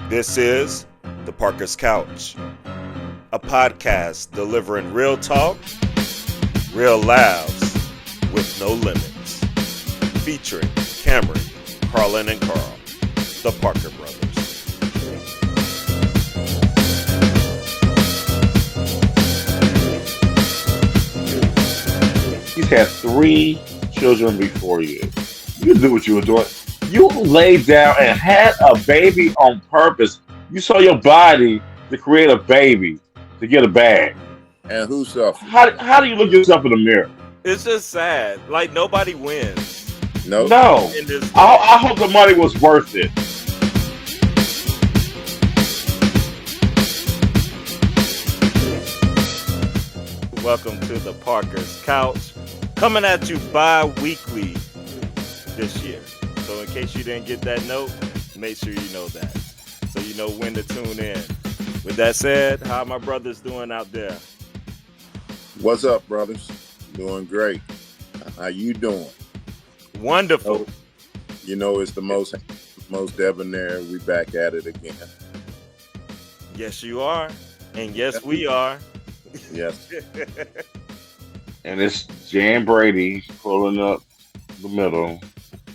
This is The Parker's Couch, a podcast delivering real talk, real laughs, with no limits. Featuring Cameron, Carlin, and Carl, the Parker brothers. You've had 3 children before you. You do what you were doing. You laid down and had a baby on purpose. You saw your body to create a baby to get a bag. And who suffered? How do you look yourself in the mirror? It's just sad. Like, nobody wins Nope. No. in this I hope the money was worth it. Welcome to The Parker's Couch, coming at you bi-weekly this year. So in case you didn't get that note, make sure you know that, so you know when to tune in. With that said, how are my brothers doing out there? What's up, brothers? Doing great. How you doing? Wonderful. You know it's the most debonair. We back at it again. Yes, you are. And yes, we are. Yes. And it's Jan Brady pulling up the middle.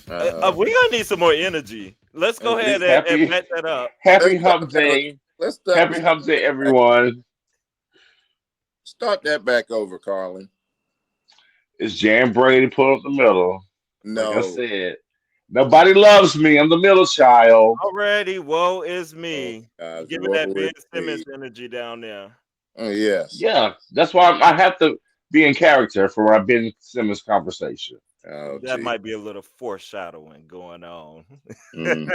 We're going to need some more energy. Let's go ahead and back that up. Happy Hump Day. Let's Happy Hump Day, everyone. Start that back over, Carlin. It's Jan Brady pulling up the middle. No. Like I said, nobody loves me. I'm the middle child. Already, woe is me. Gosh, Giving that Ben Simmons me. energy down there. Oh, yes. Yeah, that's why I have to be in character for our Ben Simmons conversation. Oh, That gee. might be a little foreshadowing going on. Mm.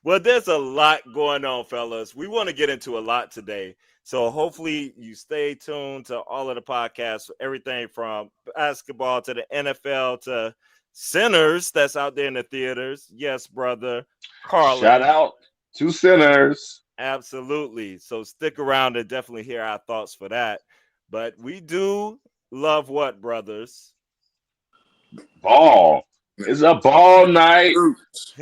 Well, there's a lot going on, fellas. We want to get into a lot today. So hopefully you stay tuned to all of the podcasts, everything from basketball to the NFL to Sinners that's out there in the theaters. Yes, brother. Carlin. Shout out to Sinners. Absolutely. So stick around and definitely hear our thoughts for that. But we do love what, brothers? Ball. It's a ball night. Oops.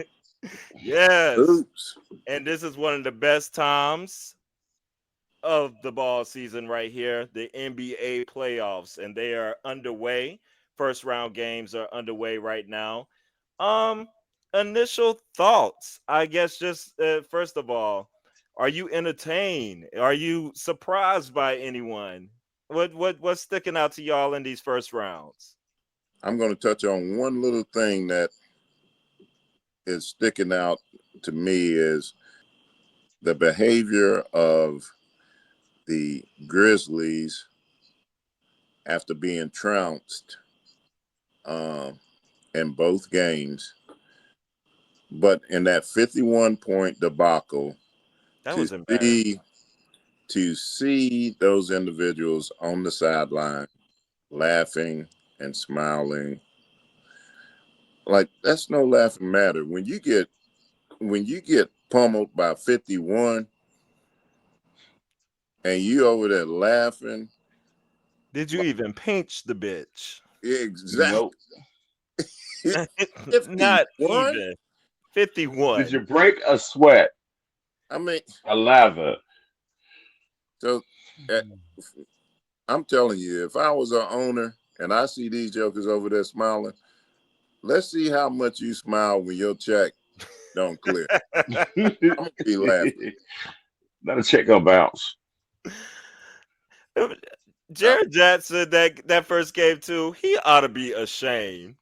Yes. Oops. And this is one of the best times of the ball season right here, the NBA playoffs, and they are underway. First round games are underway right now. Initial thoughts, I guess, just first of all, are you entertained? Are you surprised by anyone? What's sticking out to y'all in these first rounds? I'm going to touch on one little thing that is sticking out to me is the behavior of the Grizzlies after being trounced in both games. But in that 51-point debacle, That was embarrassing. to see those individuals on the sideline laughing and smiling, like that's no laughing matter. When you get pummeled by 51 and you over there laughing. Did you even pinch the bitch? Exactly. Nope. Not 51? even 51. Did you break a sweat? I mean, A lava. so I'm telling you, if I was an owner and I see these jokers over there smiling, let's see how much you smile when your check don't clear. I'm gonna be laughing. Not a check gonna bounce. Jared Jackson, that first game too, he ought to be ashamed.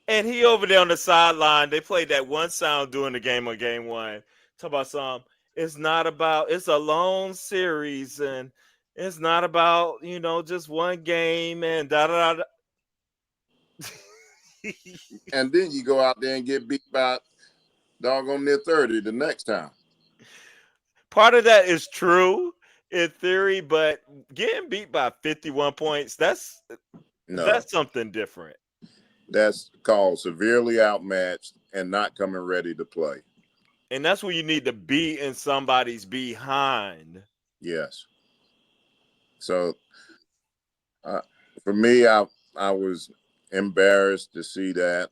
And he over there on the sideline, they played that one sound during the game on game one. Talk about it's a long series and it's not about, just one game and da da da. And then you go out there and get beat by doggone near 30 the next time. Part of that is true in theory, but getting beat by 51 points, that's something different. That's called severely outmatched and not coming ready to play. And that's where you need to be in somebody's behind. Yes. So for me, I was embarrassed to see that.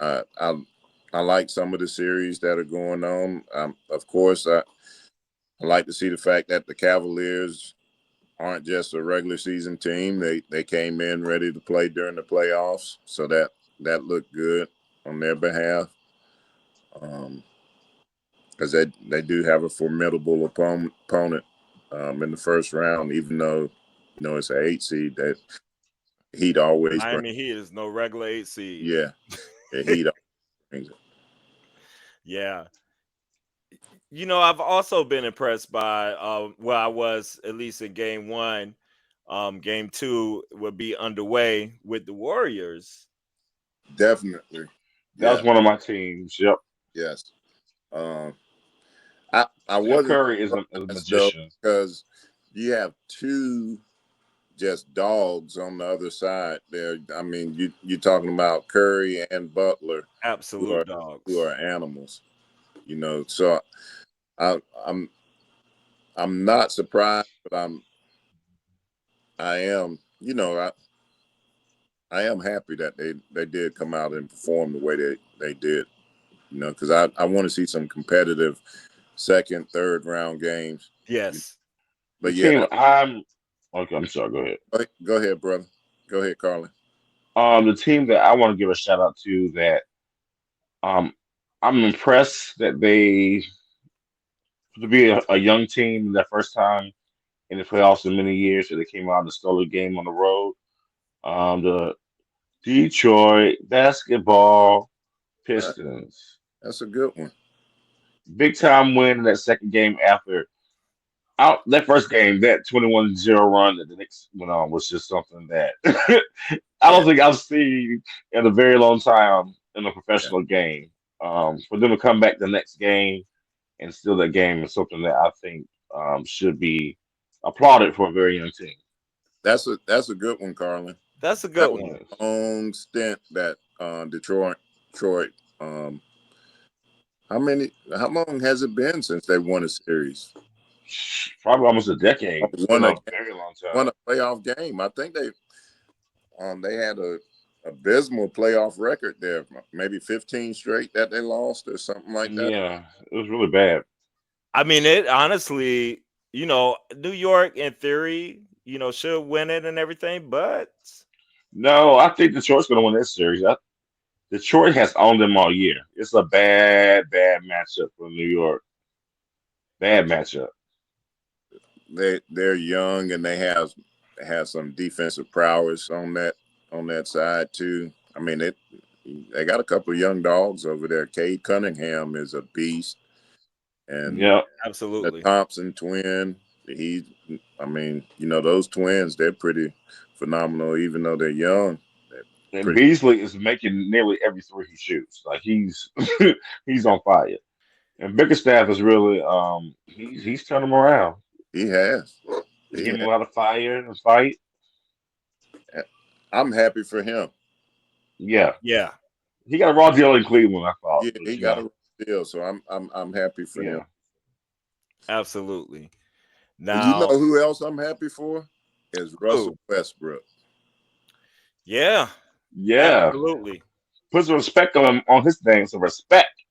I I like some of the series that are going on. Of course, I like to see the fact that the Cavaliers aren't just a regular season team. They came in ready to play during the playoffs, so that looked good on their behalf. Because they do have a formidable opponent in the first round, even though it's an 8 seed. That Heat always bring. Miami Heat is no regular 8 seed. Yeah, the Heat always brings it. Yeah. I've also been impressed by where I was at least in game one. Game two will be underway with the Warriors. Definitely. That Yeah. was one of my teams. Yep. Yes. Um, I Steph wasn't Curry is a surprised though magician. because you have two just dogs on the other side there. I mean, you're talking about Curry and Butler, who Absolute are dogs. animals. So I, I'm I'm not surprised, but I am I am happy that they did come out and perform the way they did. Because I want to see some competitive second, third round games. Yes. The But yeah, team I'm okay. I'm sorry. Go ahead. go ahead, brother. Go ahead, Carlin. The team that I want to give a shout out to that um I'm impressed that they to be a young team their first time in the playoffs in many years that they came out and stole a game on the road. The Detroit basketball Uh, Pistons. that's a good one. Big time win in that second game after out that first game, that 21-0 run that the Knicks went on was just something that I Yeah, don't think I've seen in a very long time in a yeah. professional game. For them to come back the next game and steal that game is something that I think should be applauded for a very young team. That's a good one, Carlin. That's a That good was one. Yes. a long stint that Detroit. Um, how long has it been since they won a series? Probably almost a decade. It's been Won a a very long won time. a playoff game. I think they had a abysmal playoff record there, maybe 15 straight that they lost or something like that. Yeah, it was really bad. I mean, it honestly, New York in theory, should win it and everything, but No, I think Detroit's going to win this series. Detroit has owned them all year. It's a bad, bad matchup for New York. Bad matchup. They're young and they have some defensive prowess on that side too. I mean, they got a couple of young dogs over there. Cade Cunningham is a beast, and Yep. the absolutely. Thompson twin. I mean, those twins. They're pretty phenomenal, even though they're young. They're And pretty. Beasley is making nearly every three he shoots. Like he's on fire. And Bickerstaff is really he's turned him around. He has. He's He getting a has. lot of fire in the fight. I'm happy for him. Yeah. Yeah, He got a raw deal in Cleveland, I thought. Yeah, But he got a deal, so I'm happy for him. yeah. absolutely. And you know Now, who else I'm happy for? Is who? Russell Westbrook. Yeah, Yeah. absolutely. Put some respect on his name, some respect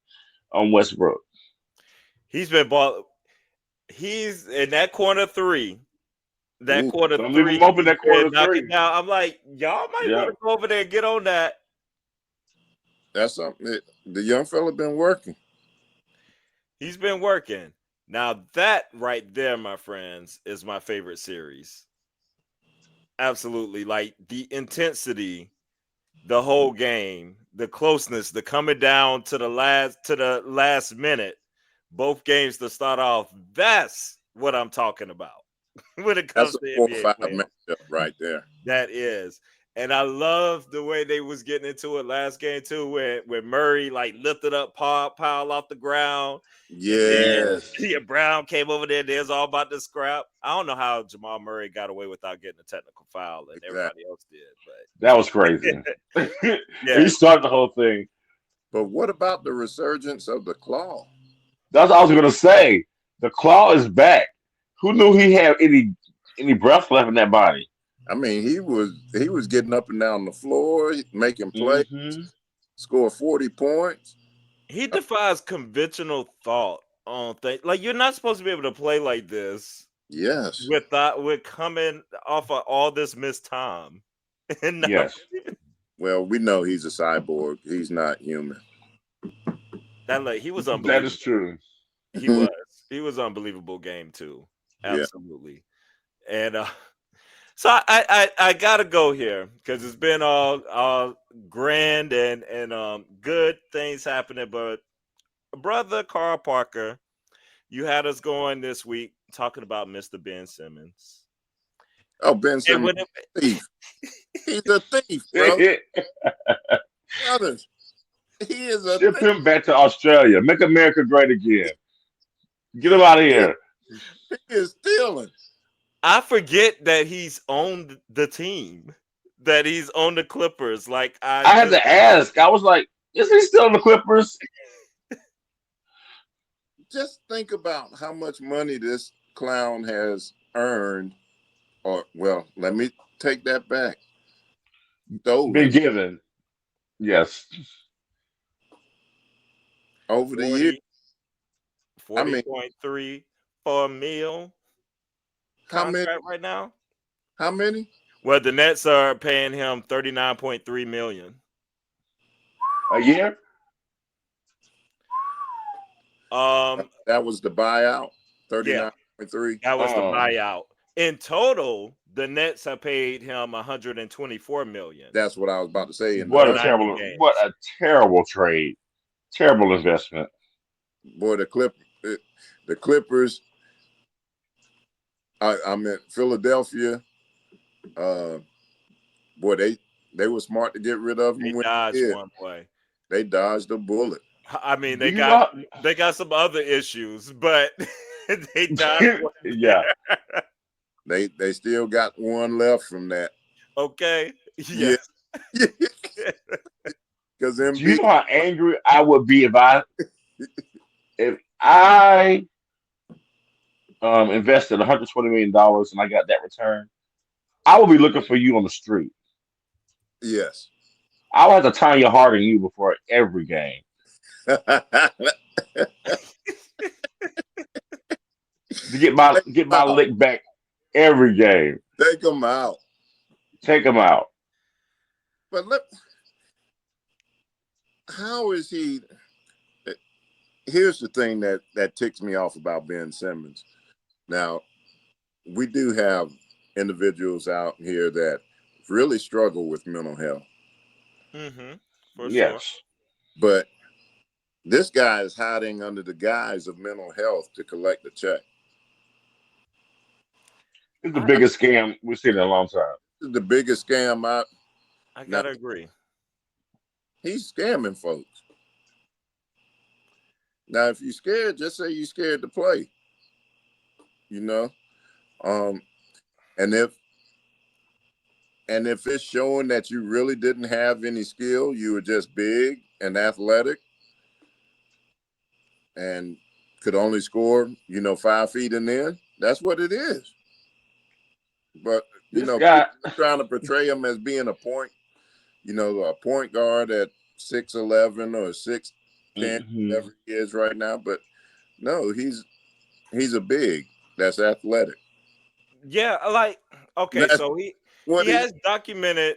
on Westbrook. He's been ball. He's in that corner three. That Ooh, quarter Don't leave three, him open he's that been quarter knocking three. down. I'm like, y'all might Yeah. want to go over there and get on that. that's something that the young fella been working. He's been working. Now that right there, my friends, is my favorite series. Absolutely. Like the intensity, the whole game, the closeness, the coming down to the last minute, both games to start off. That's what I'm talking about when it That's comes a to four or NBA five playoffs. matchup right there. That is. And I love the way they was getting into it last game too, where Murray like lifted up Powell off the ground, and then Yes, yeah, Brown came over there. There's all about the scrap. I don't know how Jamal Murray got away without getting a technical foul, and exactly. everybody else did, That was crazy. but He yes, started the whole thing. But what about the resurgence of the claw? That's what I was gonna say. The claw is back. Who knew he had any breath left in that body? I mean, he was getting up and down the floor, making plays, Hmm score 40 points. He defies conventional thought on things. Like you're not supposed to be able to play like this Yes. without with coming off of all this missed time. And now Yes, Well, we know he's a cyborg. He's not human. that like he was that is unbelievable. true. He was. He was unbelievable game too. Yeah. Absolutely. And so I gotta go here because it's been all grand and good things happening. But brother Carl Parker, you had us going this week talking about Mr. Ben Simmons. Oh, Ben And Simmons, when it, thief. He's a thief, bro. Brothers, he is a Ship thief. him back to Australia. Make America great again. Get him out of He here. is stealing. I forget that he's on the team, that he's on the Clippers. Like I I had just to ask. I was like, is he still in the Clippers? Just think about how much money this clown has earned. Or, well, let me take that back. Been Stolen given. Yes. over the years. 40, I mean, 40.3 for a meal how many? contract right now. How many? Well, the Nets are paying him 39.3 million. A year? That was the buyout. Yeah, 39.3. that was the Oh, buyout. In total, the Nets have paid him 124 million That's what I was about to say. In the for 90 what games. a terrible trade. Terrible investment. boy, the Clippers. I'm in Philadelphia. Uh, boy, they were smart to get rid of They him when they dodged did. one play. They dodged a bullet. I mean, Do you know? they got some other issues, but they dodged one Yeah. there. They still got one left from that. Okay. Yeah, Yes. because Do you MB. know how angry I would be if I invested $120 million and I got that return? I would be looking for you on the street. Yes. I would have to tie your heart in you before every game to get my Out. lick back every game. Take them out. Take them out. But how is he? Here's the thing that ticks me off about Ben Simmons. Now, we do have individuals out here that really struggle with mental health, For sure. Yes, but this guy is hiding under the guise of mental health to collect a check. it's the I biggest scam we've seen in a long time. This is the biggest scam out. I Now, gotta agree. he's scamming folks. Now, if you're scared, just say you're scared to play. You know, um, and if it's showing that you really didn't have any skill, you were just big and athletic, and could only score, 5 feet in there. That's what it is. But This people guy, are trying to portray him as being a point guard at 6'11" or 6'10", mhm. whatever he is right now. But no, he's a big that's athletic. Yeah, like okay, That's so he what he has documented.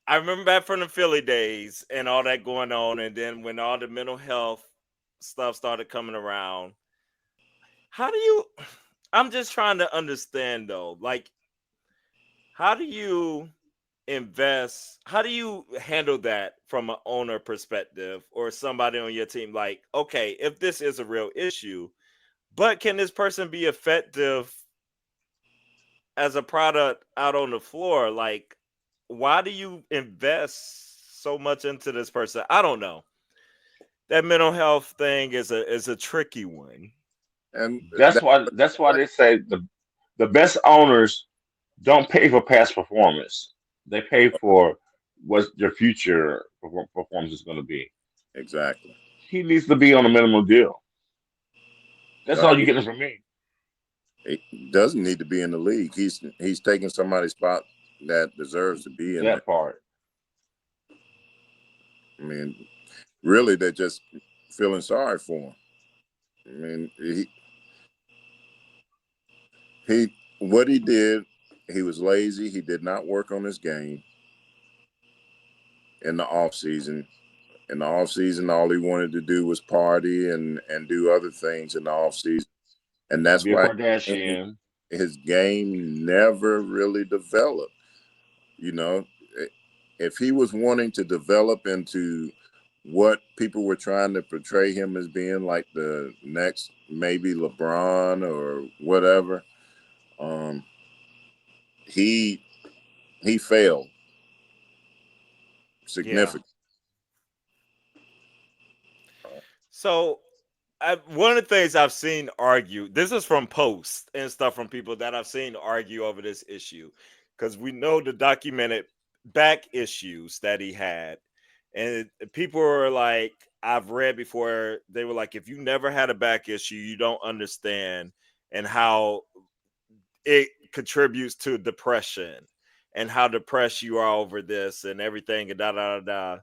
I remember back from the Philly days and all that going on, and then when all the mental health stuff started coming around. How do you? I'm just trying to understand though. Like, how do you invest? How do you handle that from an owner perspective or somebody on your team? Like, okay, if this is a real issue, but can this person be effective as a product out on the floor? Like, why do you invest so much into this person? I don't know. That mental health thing is a tricky one. and That's why they say the best owners don't pay for past performance. They pay for what your future performance is going to be. exactly. He needs to be on a minimum deal. That's Uh, all you're getting from me. he doesn't need to be in the league. He's taking somebody's spot that deserves to be in there. That part. I mean, really they're just feeling sorry for him. I mean, he what he did, he was lazy. He did not work on his game in the off season. In the off season, all he wanted to do was party and do other things in the off season, and that's Be a why Kardashian. his game never really developed. You know, if he was wanting to develop into what people were trying to portray him as being, like the next maybe LeBron or whatever, um, he he failed Yeah. significantly. So one of the things I've seen argue, this is from posts and stuff from people that I've seen argue over this issue, because we know the documented back issues that he had. And people were like, I've read before, they were like, if you never had a back issue, you don't understand and how it contributes to depression and how depressed you are over this and everything and da da da da.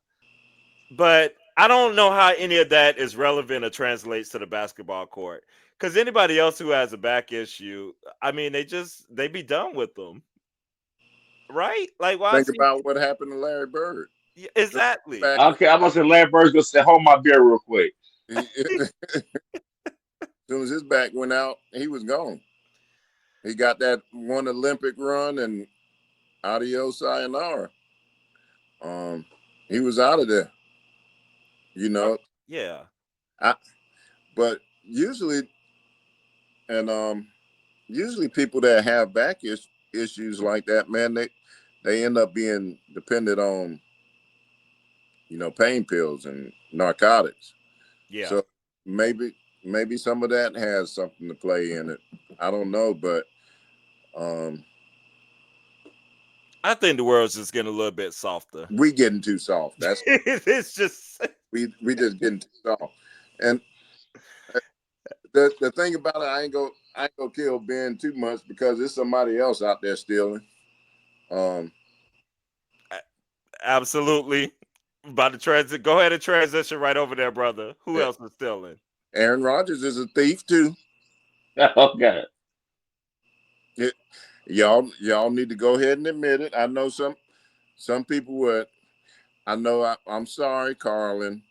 But I don't know how any of that is relevant or translates to the basketball court. Because anybody else who has a back issue, I mean, they be done with them, right? Like, why Think is he? about what happened to Larry Bird. Exactly. Back, Okay, I'm gonna say Larry Bird's gonna say, "Hold my beer real quick." as soon as his back went out, he was gone. He got that one Olympic run and adios sayonara. Um, he was out of there. You know, Yeah. I, but usually, and usually people that have issues like that, man, they end up being dependent on pain pills and narcotics. Yeah. So maybe maybe some of that has something to play in it. I don't know, but um, I think the world's just getting a little bit softer. we getting too soft. That's It's just, we just getting too soft. And the thing about it, I ain't gonna kill Ben too much because there's somebody else out there stealing. Um, absolutely. About to transit. Go ahead and transition right over there, brother. Who else is stealing? Aaron Rodgers is a thief too. Okay, It, y'all need to go ahead and admit it. I know some people would. I know. I'm sorry, Carlin.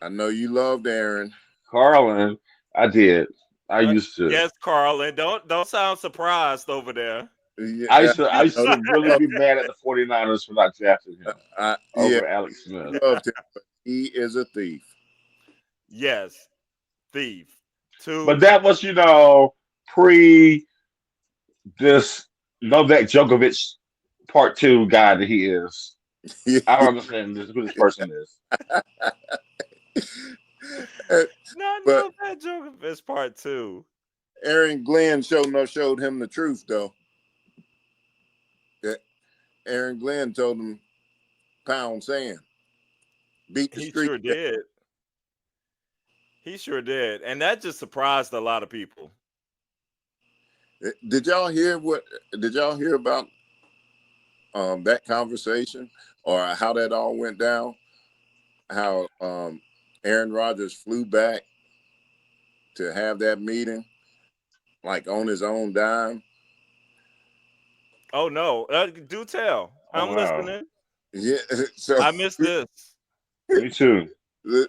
I know you loved Aaron. Carlin, I did. I used to. Yes, Carlin. Don't sound surprised over there. I Yeah, used to. I I used know to really you be mad at the 49ers for not drafting him yeah, over Alex Smith. you loved him, but he is a thief. Yes, thief. But Two. that was, pre this Novak Djokovic part two guy that he is. I don't understand who this person is. No, But no, that joke is part two. Aaron Glenn showed him the truth though. That Aaron Glenn told him pound sand, beat the He street. sure did. He sure did, and that just surprised a lot of people. Did y'all hear what? Did y'all hear about that conversation or how that all went down? How Aaron Rodgers flew back to have that meeting, like on his own dime. Oh no, do tell. Oh I'm wow, listening. Yeah, so I missed this. me too. the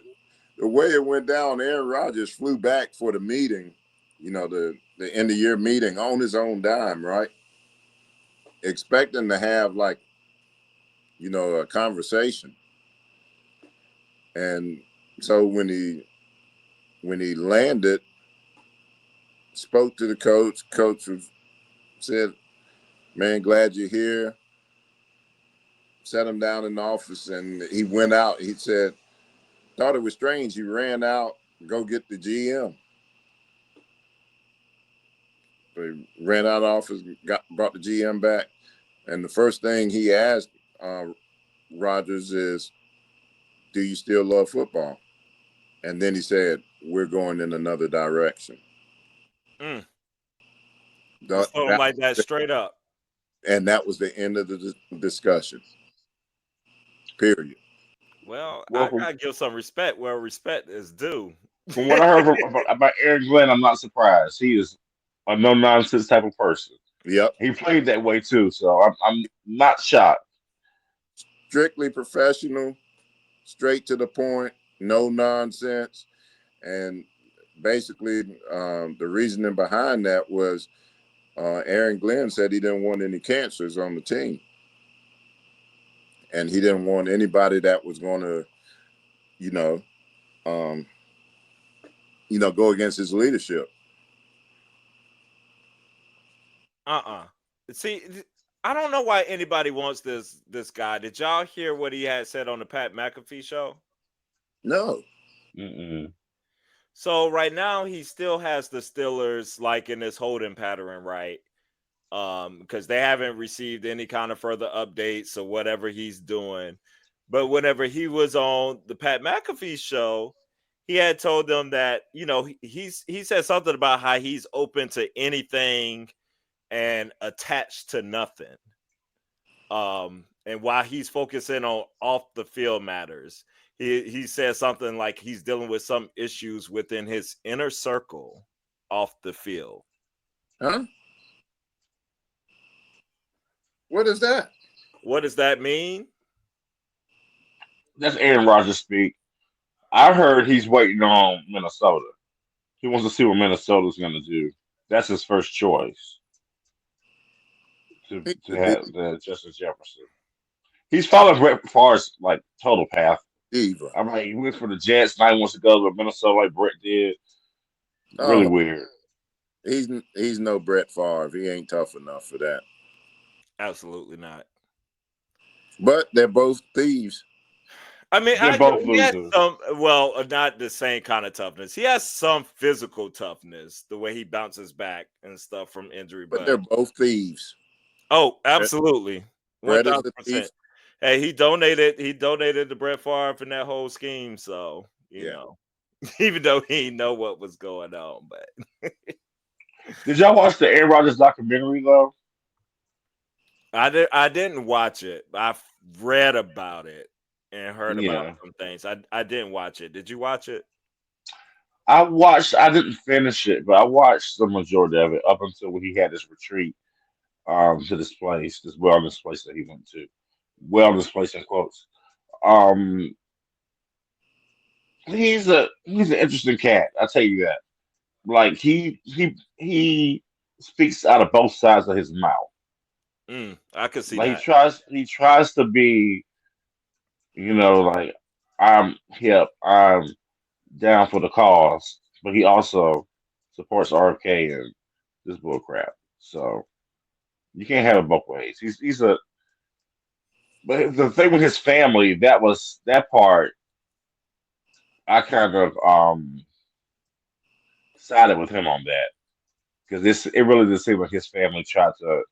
the way it went down, Aaron Rodgers flew back for the meeting, the end of year meeting on his own dime, right? Expecting to have like a conversation, and so when he landed, spoke to the coach. Said, "Man, glad you're here." Sat him down in the office, and he went out. He said, "Thought it was strange. He ran out, go get the GM." So he ran out of the office, brought the GM back, and the first thing he asked uh, Rodgers is, "Do you still love football?" And then he said, "We're going in another direction." Mm, That, just told him that like that straight up. and that was the end of the discussion. Period. Well, Well, I gotta give some respect where respect is due. from what I heard about Aaron Glenn, I'm not surprised. He is a no nonsense type of person. Yep. He played that way too, so I'm not shocked. Strictly professional, straight to the point, no nonsense. And basically, the reasoning behind that was Aaron Glenn said he didn't want any cancers on the team. And he didn't want anybody that was going to, you know, um, go against his leadership. See, I don't know why anybody wants this guy. Did y'all hear what he had said on the Pat McAfee show? No. Mm-mm. So right now he still has the Steelers like in this holding pattern, right? Because they haven't received any kind of further updates or whatever he's doing. But whenever he was on the Pat McAfee show, he had told them that, he said something about how he's open to anything and attached to nothing. And while he's focusing on off the field matters, he said something like he's dealing with some issues within his inner circle off the field. Huh? What is that? What does that mean? That's Aaron Rodgers speak. I heard he's waiting on Minnesota. He wants to see what Minnesota's going to do. That's his first choice He's to a have the Justin Jefferson. He's following Brett Favre's like total path. diva. I'm like, he went for the Jets. Now he wants to go to Minnesota like Brett did. Really Oh, weird. he's no Brett Favre. He ain't tough enough for that. Absolutely not. But they're both thieves. I mean, They're both he has losers. some, well, not the same kind of toughness. He has some physical toughness, the way he bounces back and stuff from injury. But they're But both thieves. absolutely, Brett is 1000%. Hey, he donated. He donated to Brett Favre in that whole scheme. So Yeah. even though he didn't know what was going on, but Did y'all watch the Aaron Rodgers documentary though? I didn't watch it. I've read about it and heard about Yeah. some things. I didn't watch it. Did you watch it? I watched. I didn't finish it, but I watched the majority of it up until when he had his retreat to this place, this wellness place that he went to. Wellness place in quotes. Um, he's an interesting cat. I tell you that. Like he speaks out of both sides of his mouth. I could see Like that. he tries to be, like I'm hip, I'm down for the cause, but he also supports RFK and this bull crap. So you can't have it both ways. He's a but the thing with his family, that part I kind of sided with him on that because it really did seem like his family tried to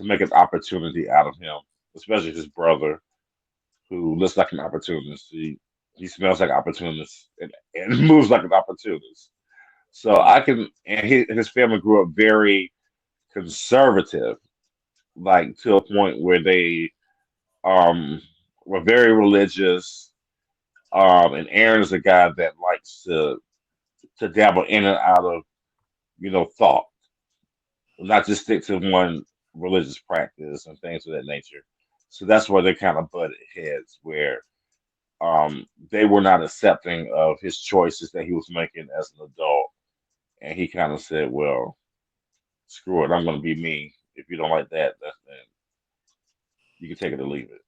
make an opportunity out of him, especially his brother who looks like an opportunist. He smells like an opportunist and moves like an opportunist. So Mm. and his family grew up very conservative, like to a point where they um were very religious. And Aaron is a guy that likes to dabble in and out of thought, not just stick to one religious practice and things of that nature. So that's why they kind of butted heads, where they were not accepting of his choices that he was making as an adult, and he kind of said, "Well, screw it, I'm going to be me. If you don't like that, then you can take it or leave it."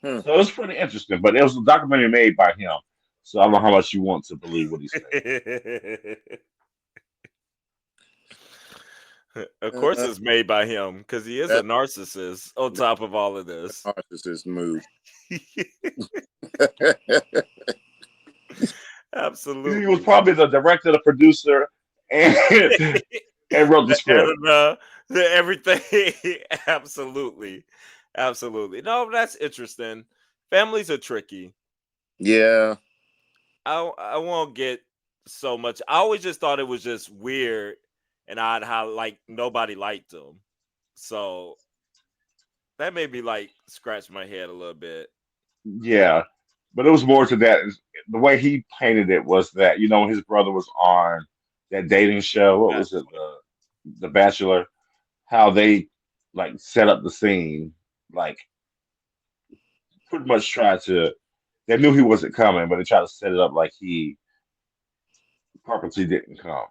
Hmm. So it was pretty interesting, but it was a documentary made by him, so I don't know how much you want to believe what he's saying. Of course, it's made by him because he is a That's narcissist. On top of all of this, a narcissist move. He was absolutely. probably the director, the producer, and and wrote the The script. editor, the everything. Absolutely, absolutely. No, that's interesting. Families are tricky. Yeah. I won't get so much. I always just thought it was just weird and odd how like nobody liked him. So that made me like scratch my head a little bit. Yeah, but it was more to that. The way he painted it was that his brother was on that dating show. What was it? Bachelor. The Bachelor. How they like set up the scene, like pretty much tried to. They knew he wasn't coming, but they tried to set it up like he purposely didn't come.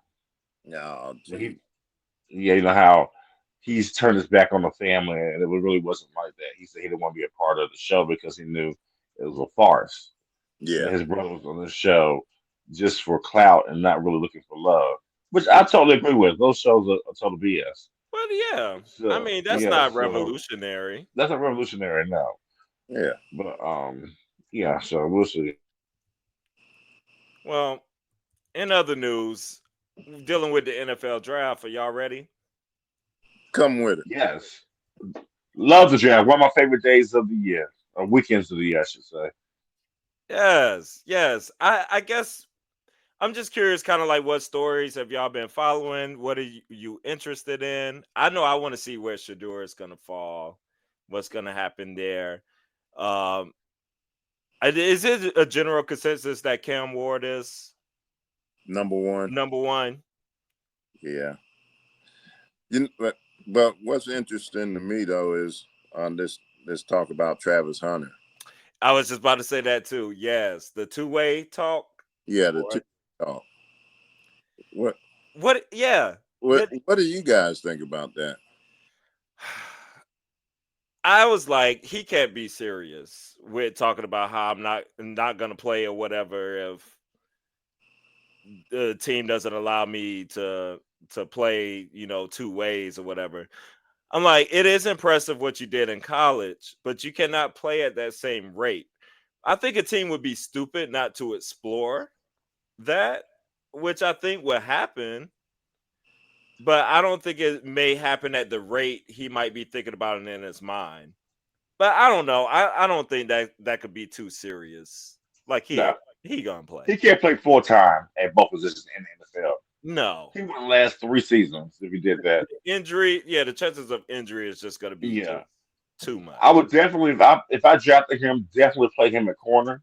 Oh, But gee. yeah, you know how he's turned his back on the family, and it really wasn't like that. He said he didn't want to be a part of the show because he knew it was a farce, and Yeah. that his brother was on the show just for clout and not really looking for love, which I totally agree with. Those shows are total BS. Well, yeah. I So mean, that's yeah, not so revolutionary. that's a revolutionary now. Yeah. But yeah, so we'll see. Well, in other news, dealing with the NFL draft, are y'all ready? Come with it. Yes, love the draft. One of my favorite days of the year, or weekends of the year, I should say. Yes, yes. I guess I'm just curious, kind of like what stories have y'all been following? What are you interested in? I know I want to see where Shador is going to fall, what's going to happen there. Um, is it a general consensus that Cam Ward is Number one. number one? Yeah. But what's interesting to me though is on this talk about Travis Hunter. I was just about to say that too. Yes, the two-way talk. Yeah, the two. Or Oh, what what? Yeah, what that. what do you guys think about that? I was like, he can't be serious with talking about how I'm not gonna play or whatever if the team doesn't allow me to play, two ways or whatever. I'm like, it is impressive what you did in college, but you cannot play at that same rate. I think a team would be stupid not to explore that, which I think will happen, but I don't think it may happen at the rate he might be thinking about it in his mind. But I don't know. I don't think that could be too serious. Like No, he gonna play. he can't play full time at both positions in the NFL. No. He wouldn't last 3 seasons if he did that. Injury, yeah, the chances of injury is just gonna be Yeah, just too I much. would definitely if I drafted him, definitely play him at corner,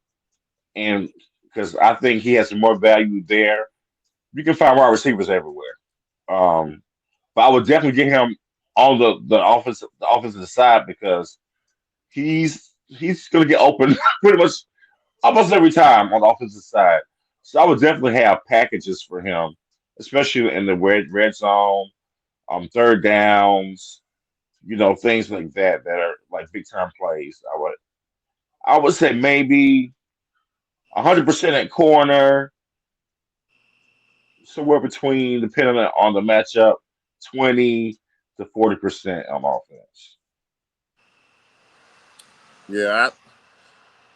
and because I think he has more value there. You can find wide receivers everywhere. Um, but I would definitely get him on the offensive side because he's going to get open pretty much almost every time on the offensive side. So I would definitely have packages for him, especially in the red zone, third downs, things like that are like big time plays. I would say maybe 100% at corner, somewhere between, depending on the matchup, 20 to 40% on offense. Yeah,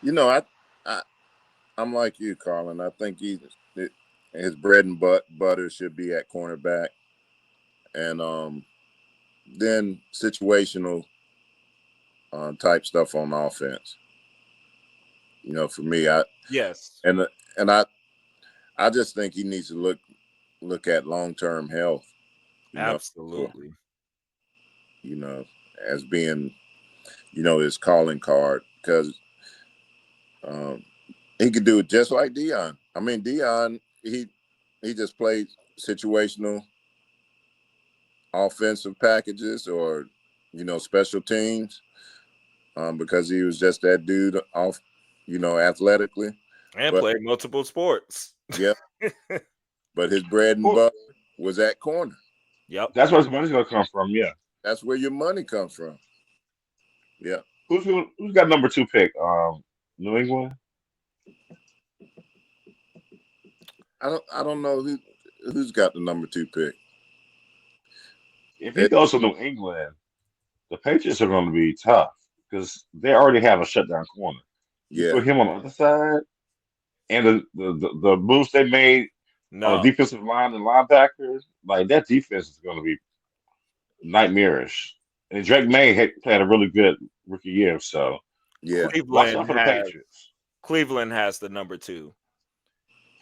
you know I I I'm like you, Carlin. I think his bread and butter should be at cornerback, and then situational type stuff on offense. For me, Yes, and and I just think he needs to look at long term health. You know, for, absolutely. you know, as being his calling card because um, he could do it just like Dion. I mean, Dion he just played situational offensive packages or special teams because he was just that dude off athletically. And But play multiple sports. yeah, but his bread and Who, butter was at corner. Yep. that's where his money's going to come from. Yeah. That's where your money comes from. Yeah, Who's got number two pick? New England. I don't know who's got the number 2 pick. If he It, goes to New England, the Patriots are going to be tough because they already have a shutdown corner. You yeah, put him on the other side, and the moves they made on the No. defensive line and linebackers, like that defense is going to be nightmarish. And Drake May had played a really good rookie year, so yeah. watch Cleveland out for the has Patriots. Cleveland has the number two,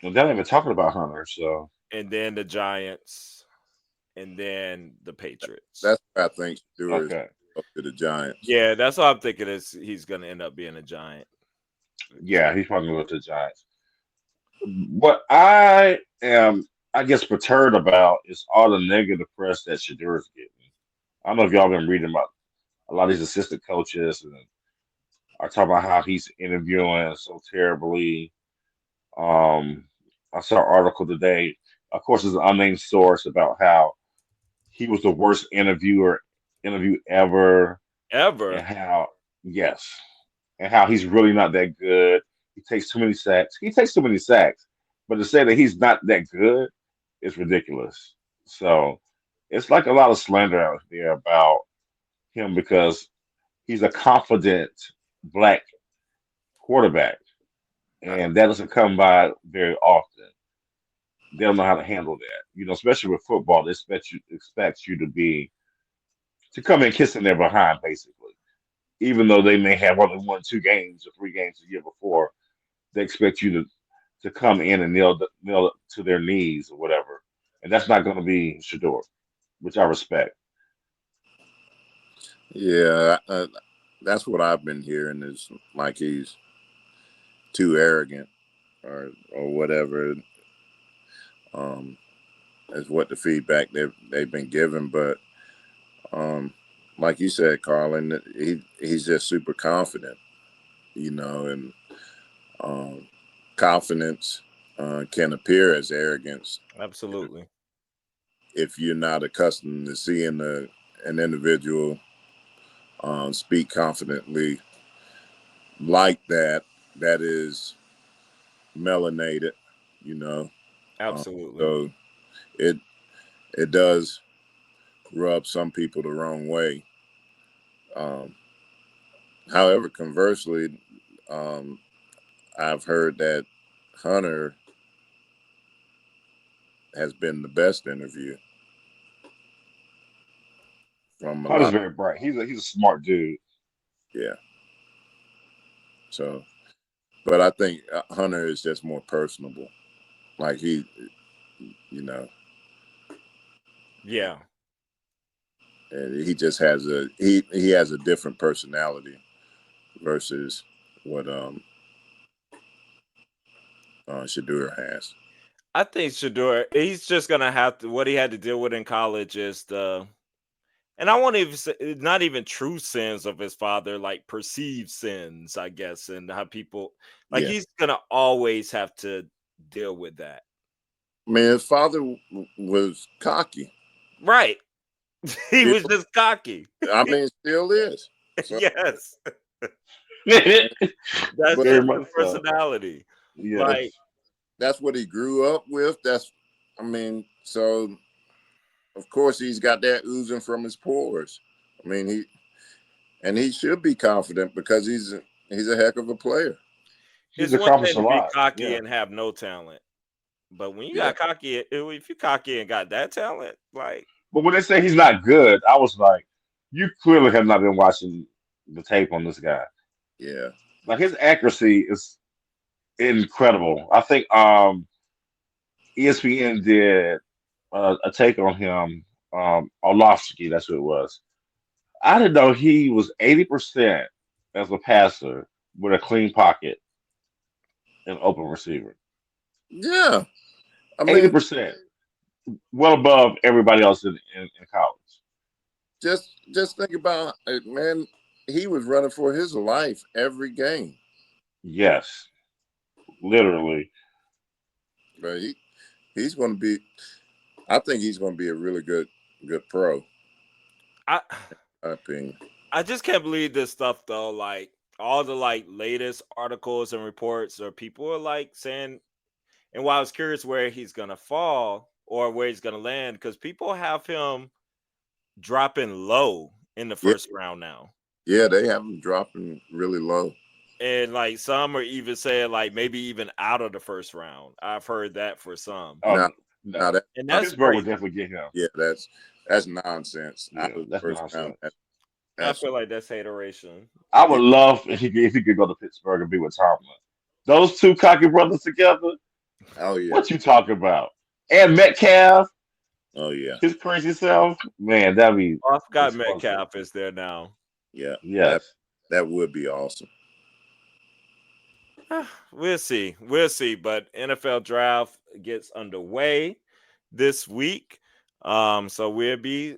And they're not even talking about Hunter, so and then the Giants, and then the Patriots. That's what I think Stewart is okay. up to the Giants. Yeah, that's what I'm thinking. Is he's going to end up being a Giant? Yeah, he's probably going to go to the Giants. What I am, I guess, perturbed about is all the negative press that Shadur's getting. I don't know if y'all been reading about a lot of these assistant coaches and are talking about how he's interviewing so terribly. Um, I saw an article today. Of course, it's an unnamed source about how he was the worst interview ever, and Ever. how yes, and how he's really not that good. He takes too many sacks. He takes too many sacks, but to say that he's not that good is ridiculous. So it's like a lot of slander out there about him because he's a confident black quarterback, I, and that doesn't come by very often. They don't know how to handle that, especially with football. They expect you to come in kissing their behind, basically. Even though they may have only won 2 games or 3 games the year before, they expect you to come in and kneel to their knees or whatever, and that's not going to be Shador, which I respect. yeah, that's what I've been hearing is like he's too arrogant or whatever. Um, is what the feedback they've been given, but um, like you said, Carlin, he's just super confident, and um, confidence can appear as arrogance Absolutely. if you're not accustomed to seeing an individual speak confidently like that. That is melanated, you know. Absolutely. So it it does rub some people the wrong way. Um, However, conversely, um, I've heard that Hunter has been the best interview from a Hunter's lot. very bright. He's a smart dude. Yeah. So, but I think Hunter is just more personable. Like you know, Yeah. and he just has he has a different personality versus what Shadur has. I think Shador, he's just gonna have to what he had to deal with in college is the and I won't even say not even true sins of his father, like perceived sins, I guess, and how people like Yeah. he's gonna always have to deal with that. I mean, his father was cocky. Right. He was Still, just cocky. I mean, still is. So, Yes. and, That's but Very just much his so. personality. Like, Yes. that's what he grew up with. I mean, so of course he's got that oozing from his pores. I mean, he should be confident because he's a heck of a player. He's it's one accomplished thing a to be lot. cocky Yeah. and have no talent. But when you Yeah. got cocky, if you cocky and got that talent, like But when they say he's not good, I was like, you clearly have not been watching the tape on this guy. Yeah. Like his accuracy is incredible. I think ESPN did a take on him. Orlovsky, that's who it was. I didn't know he was 80% as a passer with a clean pocket and open receiver. Yeah. I Eighty mean, percent, well above everybody else in college. just think about it, man. He was running for his life every game, Yes, literally. but he's going to be. I think he's going to be a really good pro. I My opinion. I just can't believe this stuff though. Like all the like latest articles and reports or people are like saying and while I was curious where he's gonna fall or where he's gonna land, because people have him dropping low in the Yeah. first round now. Yeah. They have him dropping really low. And like some are even saying like maybe even out of the first round. I've heard that for some. Oh Now, now no, that And uh, that's Pittsburgh would crazy. definitely get him. yeah, that's nonsense. Out Yeah, of the that's first round, nonsense. I that's feel like that's hateration. I yeah, would love if he could go to Pittsburgh and be with Tomlin. Those two cocky brothers together. oh yeah, What you talking about? And Metcalf, oh yeah, his crazy self. Man, that'd be Oh, I forgot explosive. Metcalf is there now. yeah. That Yes. that would be awesome. We'll see. We'll see. But NFL draft gets underway this week. So we'll be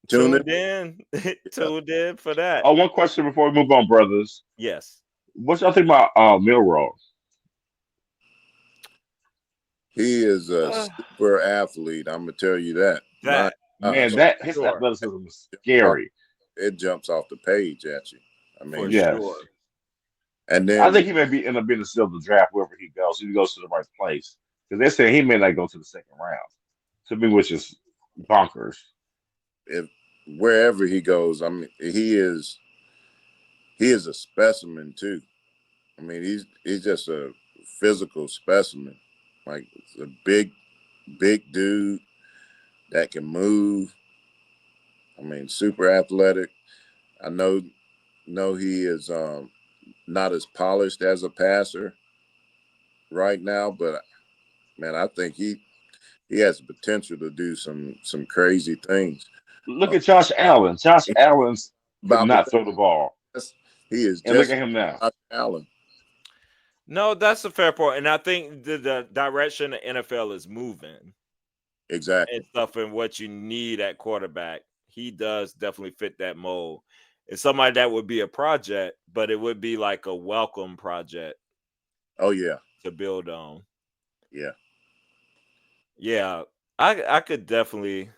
Tune in. tuned in, Yeah. tuned in for that. Oh, one question before we move on, brothers. Yes. What y'all think about Milrow? He is a Uh, super athlete. I'm gonna tell you that. My that Man, gosh, for that his sure. athleticism is off- scary. it jumps off the page at you. I For mean, Yes. sure. and I then think he may be end up being the steal of the draft wherever he goes. If he goes to the right place. Because they say he may not go to the second round. To me, which is bonkers. if wherever he goes, I mean, he is a specimen too. I mean, he's just a physical specimen. Like a big dude that can move. I mean, super athletic. I know he is not as polished as a passer right now, but man, I think he has the potential to do some crazy things. Look Uh, at Josh Allen. Josh he's Allen's could about to not say throw the ball. he is And look just at him now. like Josh Allen. No, that's a fair point. And I think the direction the NFL is moving and Exactly. stuff and what you need at quarterback, he does definitely fit that mold. It's somebody that would be a project, but it would be like a welcome project Oh yeah, to build on. yeah. Yeah, I could definitely.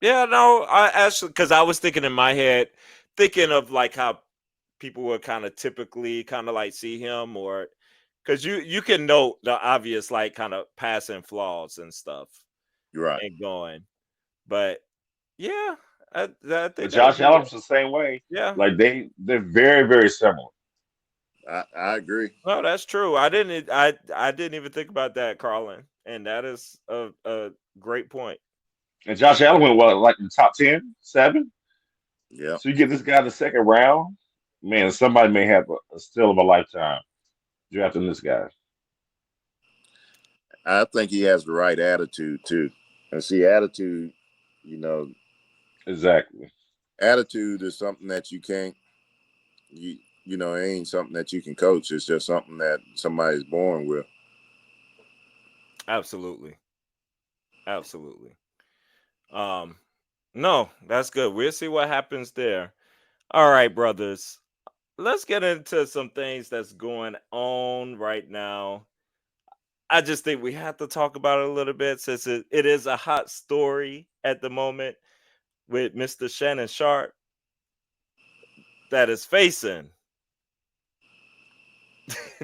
Yeah, no, I actually because I was thinking in my head, thinking of like how people would kind of typically kind of like see him, or because you can note the obvious like kind of passing flaws and stuff You're right. and going, but yeah, I But think that would Josh be Allen's the same way. yeah. Like they're very, very similar. I agree. No, that's true. I didn't even think about that, Carlin, and that is a great point. And Josh Allen went what, like in the top 10, 7? Yeah, So you get this guy in the second round, man, somebody may have a steal of a lifetime drafting this guy. I think he has the right attitude too. And see, attitude, you know, Exactly. attitude is something that you can't you it ain't something that you can coach. It's just something that somebody's born with. Absolutely, absolutely. Um, no, that's good. We'll see what happens there. All right, brothers. Let's get into some things that's going on right now. I just think we have to talk about it a little bit since it is a hot story at the moment with Mr. Shannon Sharpe that is facing.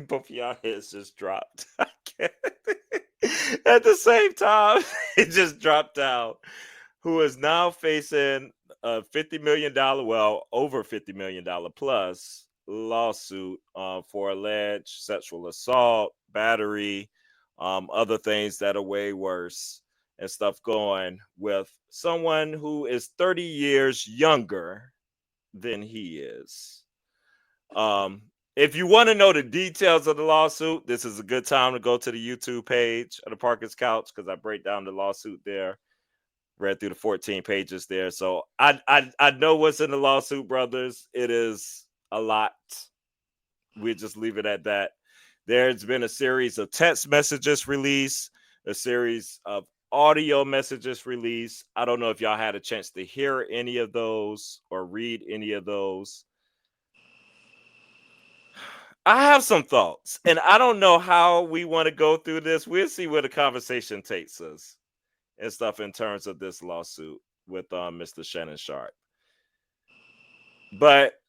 Both of y'all heads just dropped. I can't. At the same time, it just dropped out. Who is now facing a $50 million, well, over $50 million plus lawsuit for alleged sexual assault, battery, other things that are way worse and stuff going with someone who is 30 years younger than he is. Um, if you want to know the details of the lawsuit, this is a good time to go to the YouTube page of the Parker's Couch because I break down the lawsuit there. Read through the 14 pages there, so I know what's in the lawsuit, brothers. It is a lot. We just leave it at that. There's been a series of text messages released, a series of audio messages released. I don't know if y'all had a chance to hear any of those or read any of those. I have some thoughts, and I don't know how we want to go through this. We'll see where the conversation takes us and stuff in terms of this lawsuit with Mr. Shannon Sharpe. But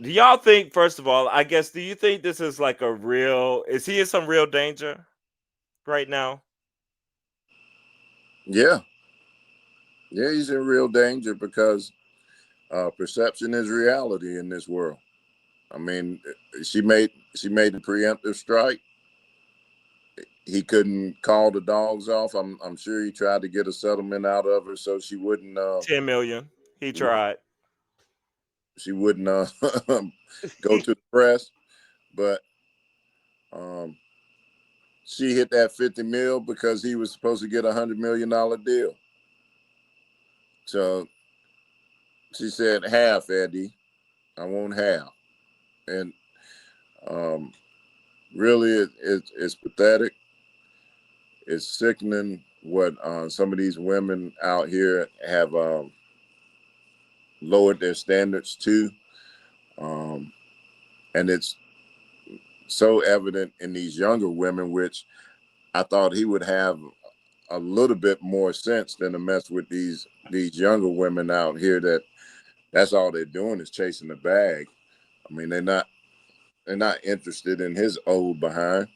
do y'all think, first of all, I guess, do you think this is like a real? Is he in some real danger right now? Yeah, yeah. He's in real danger because perception is reality in this world. I mean, she made the preemptive strike. He couldn't call the dogs off. I'm sure he tried to get a settlement out of her so she wouldn't 10 million. He right, tried. she wouldn't go to the press. But um, she hit that 50 mil because he was supposed to get $100 million deal. So she said half, Eddie. I want half. And Really, it's pathetic. It's sickening what some of these women out here have lowered their standards to. Um, and it's so evident in these younger women, which I thought he would have a little bit more sense than to mess with these younger women out here that's all they're doing is chasing the bag. I mean, they're not interested in his old behind.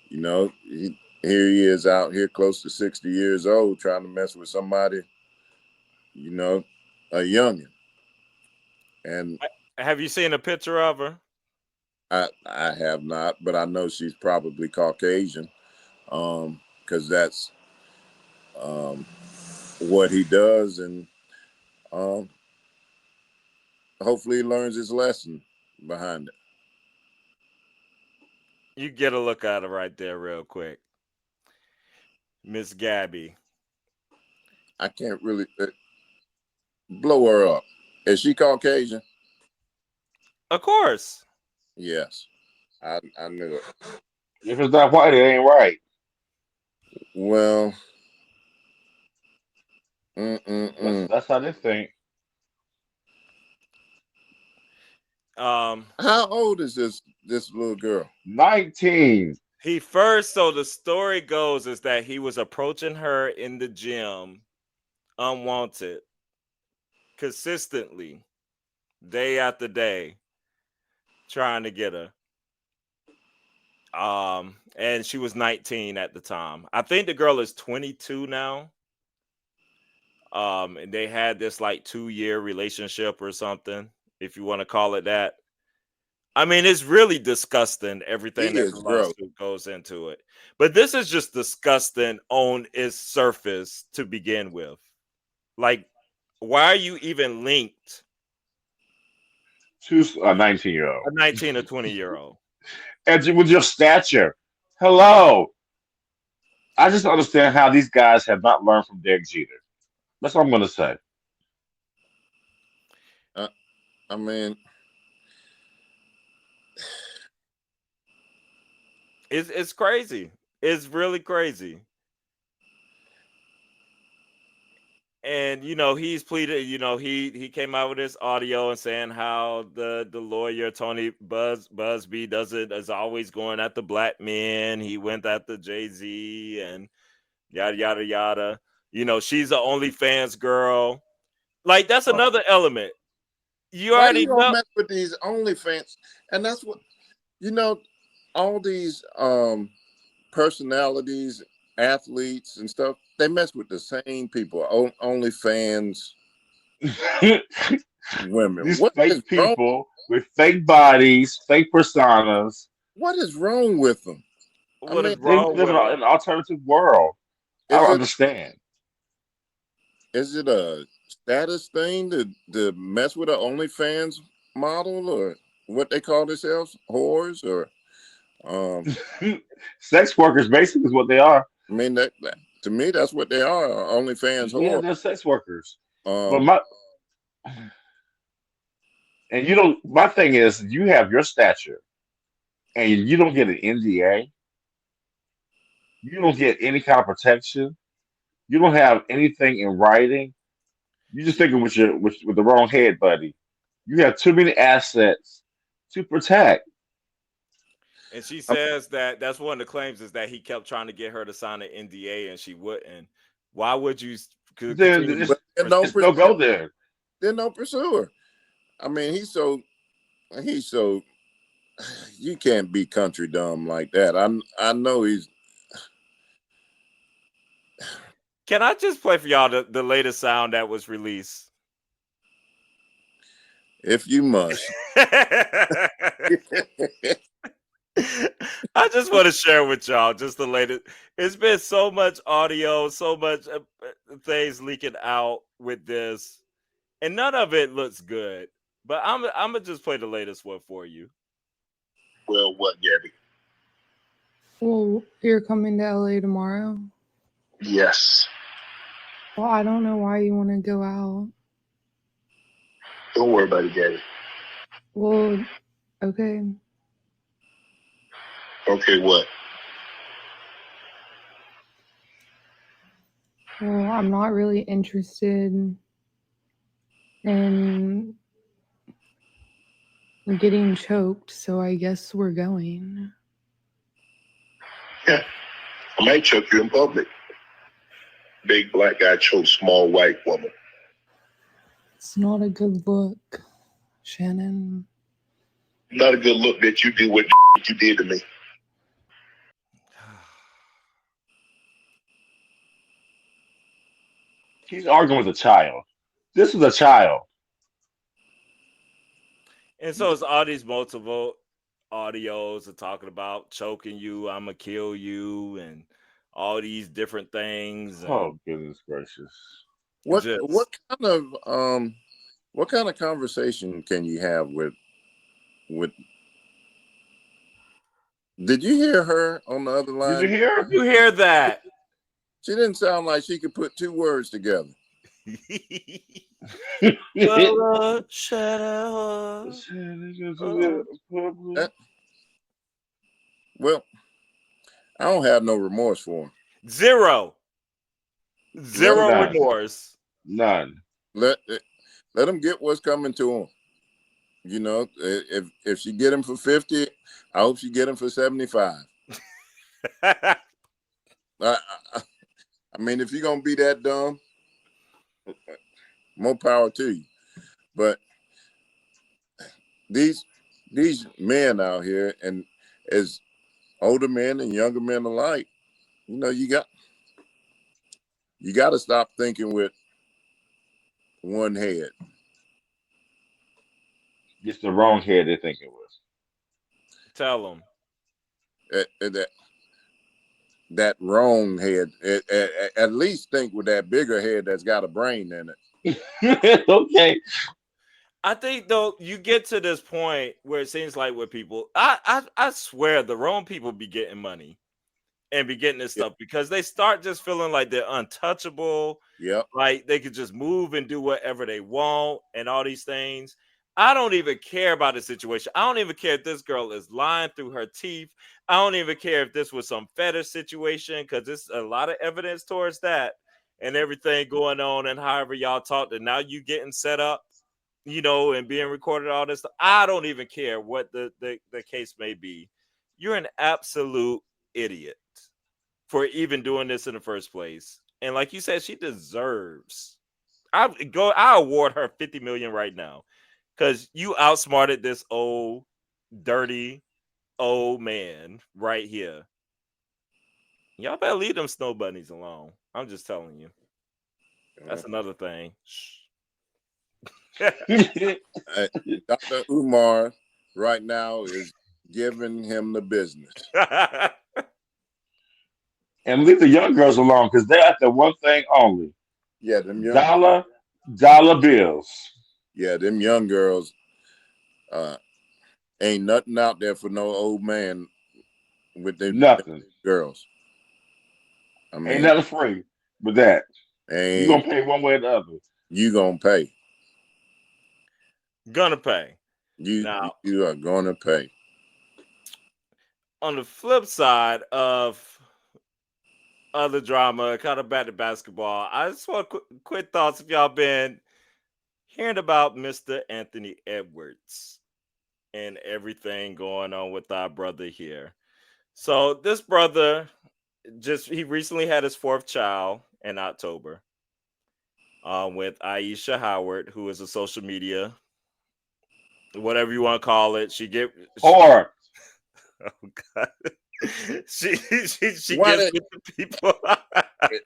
You know, here he is out here close to 60 years old trying to mess with somebody, you know, a youngin. And Have you seen a picture of her? I have not, but I know she's probably Caucasian, because that's um, what he does, and um, hopefully he learns his lesson behind it. You get a look at her right there, real quick, Miss Gabby. I can't really blow her up. Is she Caucasian? Of course. Yes, I knew it. If it's not white, it ain't right. Well, That's mm-mm-mm. that's how they think. Um, How old is this little girl? 19. so the story goes is that he was approaching her in the gym unwanted, consistently, day after day, trying to get her. And she was 19 at the time. I think the girl is 22 now. And they had this like 2-year relationship or something, if you want to call it that. I mean, it's really disgusting He everything that the is gross. lawsuit goes into it. But this is just disgusting on its surface to begin with. Like, why are you even linked To a 19-year-old. a 19 or 20-year-old? And with your stature. Hello. I just don't understand how these guys have not learned from Derek Jeter. That's what I'm going to say. I mean, It's crazy. It's really crazy. And he's pleaded, he came out with this audio and saying how the lawyer Tony Busby is always going at the black men. He went after Jay-Z and yada yada yada. She's the OnlyFans girl. Like, that's another element. You why you already don't know. mess with these OnlyFans? And that's what you know. All these personalities, athletes, and stuff. They mess with the same people. OnlyFans women. These What is fake wrong? people with fake bodies, fake personas, What is wrong with them? I What mean, is they wrong live in with them? an alternative world. I is don't it understand. is it a status thing to mess with an OnlyFans model, or what they call themselves, whores, or um? Sex workers basically is what they are. I mean that to me that's what they are, OnlyFans Yeah, whore. they're sex workers. But Um, my and you don't. My thing is, you have your stature, and you don't get an NDA. You don't get any kind of protection. You don't have anything in writing. You just thinking with with the wrong head, buddy. You have too many assets to protect. And she says that that's one of the claims is that he kept trying to get her to sign an NDA and she wouldn't. Why would you Then continue to it's, then don't pursue it's no pursue. go there. Then don't pursue her. I mean, he's so you can't be country dumb like that. I know he's Can I just play for y'all the latest sound that was released? if you must. I just want to share with y'all just the latest. It's been so much audio, so much things leaking out with this, and none of it looks good. But I'm gonna just play the latest one for you. Well, what, Gabby? Well, you're coming to LA tomorrow? Yes. Well, I don't know why you want to go out. Don't worry about it, Gabby. Well, okay. Okay, what? Well, I'm not really interested in getting choked, so I guess we're going. Yeah, I might choke you in public. Big black guy chokes small white woman. It's not a good look, Shannon. Not a good look that you do what you did to me. He's arguing with a child. This is a child. And so it's all these multiple audios are talking about choking you, I'm gonna kill you, and all these different things. And Oh goodness gracious! What just kind of conversation can you have with? Did you hear her on the other Did you line? hear? you hear that? She didn't sound like she could put two words together. Well, shut up. That- well, I don't have no remorse for him. Zero Let him, None. remorse. None. let him get what's coming to him. You know, if she get him for 50, I hope she get him for 75. I mean, if you're gonna be that dumb, more power to you. But these men out here, and as older men and younger men alike, you know, you got to stop thinking with one head. It's the wrong head they think it was. Tell them. That wrong head. At least think with that bigger head that's got a brain in it. Okay. I think though you get to this point where it seems like with people, I swear the wrong people be getting money and be getting this stuff because they start just feeling like they're untouchable. Yep. Like they could just move and do whatever they want and all these things. I don't even care about the situation. I don't even care if this girl is lying through her teeth. I don't even care if this was some fetish situation because there's a lot of evidence towards that and everything going on. And however y'all talked, and now you getting set up, you know, and being recorded, all this stuff. I don't even care what the case may be. You're an absolute idiot for even doing this in the first place. And like you said, she deserves. I award her 50 million right now because you outsmarted this old dirty old man right here. Y'all better leave them snow bunnies alone. I'm just telling you. That's another thing. Dr. Umar right now is giving him the business. And leave the young girls alone because they're after one thing only. Yeah, them young dollar bills. Yeah, them young girls ain't nothing out there for no old man with them Nothing. girls. I mean, Ain't nothing free with that. You're ain't gonna pay one way or the other. you gonna pay. Gonna pay. You Now, you are gonna pay. on the flip side of other drama, kind of back to basketball, I just want quick thoughts if y'all been hearing about Mr. Anthony Edwards and everything going on with our brother here. So this brother he recently had his fourth child in October with Aisha Howard, who is a social media, whatever you want to call it. Or Oh God. she gets Why with the people.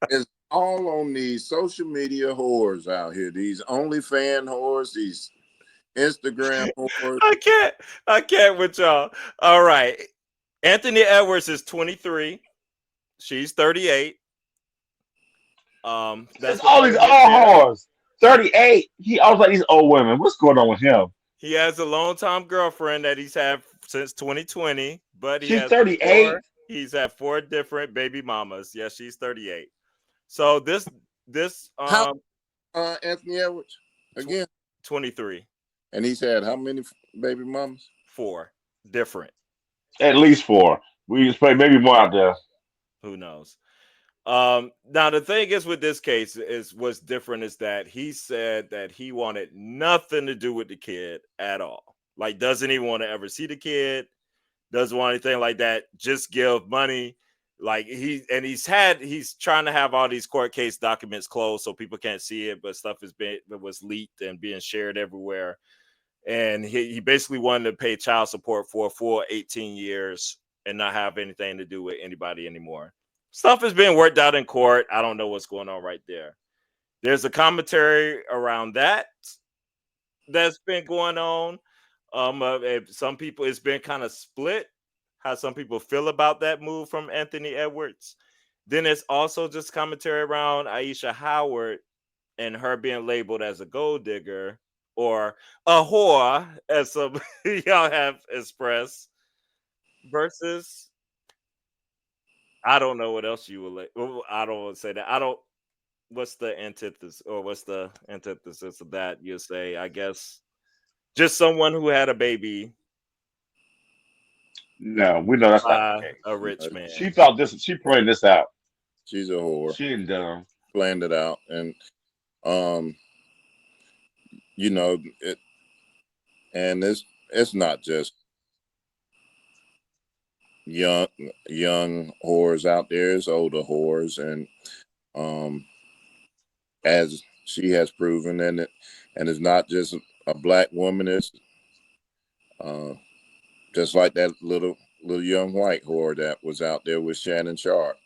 It's all on these social media whores out here. These OnlyFans whores, these Instagram whores. I can't with y'all. All right. Anthony Edwards is 23. She's 38. it's That's the all these point old there. whores. 38. I was like these old women. What's going on with him? He has a long-time girlfriend that he's had since 2020, but She's 38. He's had four different baby mamas. Yes, she's 38. So this How Anthony Edwards again? 23. And he's had how many baby mamas? 4 different. At least 4. We expect maybe more out there. Who knows? Now the thing is with this case is what's different is that he said that he wanted nothing to do with the kid at all. Like doesn't even want to ever see the kid, doesn't want anything like that, just give money. Like he's trying to have all these court case documents closed so people can't see it, but stuff that was leaked and being shared everywhere. And he basically wanted to pay child support for a full 18 years and not have anything to do with anybody anymore. Stuff is being worked out in court. I don't know what's going on right there. There's a commentary around that's been going on. Some people, it's been kind of split how some people feel about that move from Anthony Edwards. Then it's also just commentary around Aisha Howard and her being labeled as a gold digger or a whore, as some y'all have expressed, versus I don't know what else you would like. I don't want to say that. I don't. What's the antithesis, or what's the antithesis of that? You say, I guess, just someone who had a baby No, we know that's not the by a case. rich She man. thought this. She planned this out. She's a whore. She ain't dumb. Planned it out, and um, you know, and it's not just young whores out there. It's older whores, and um, as she has proven, and it's not just a black woman. It's uh, just like that little young white whore that was out there with Shannon Sharpe,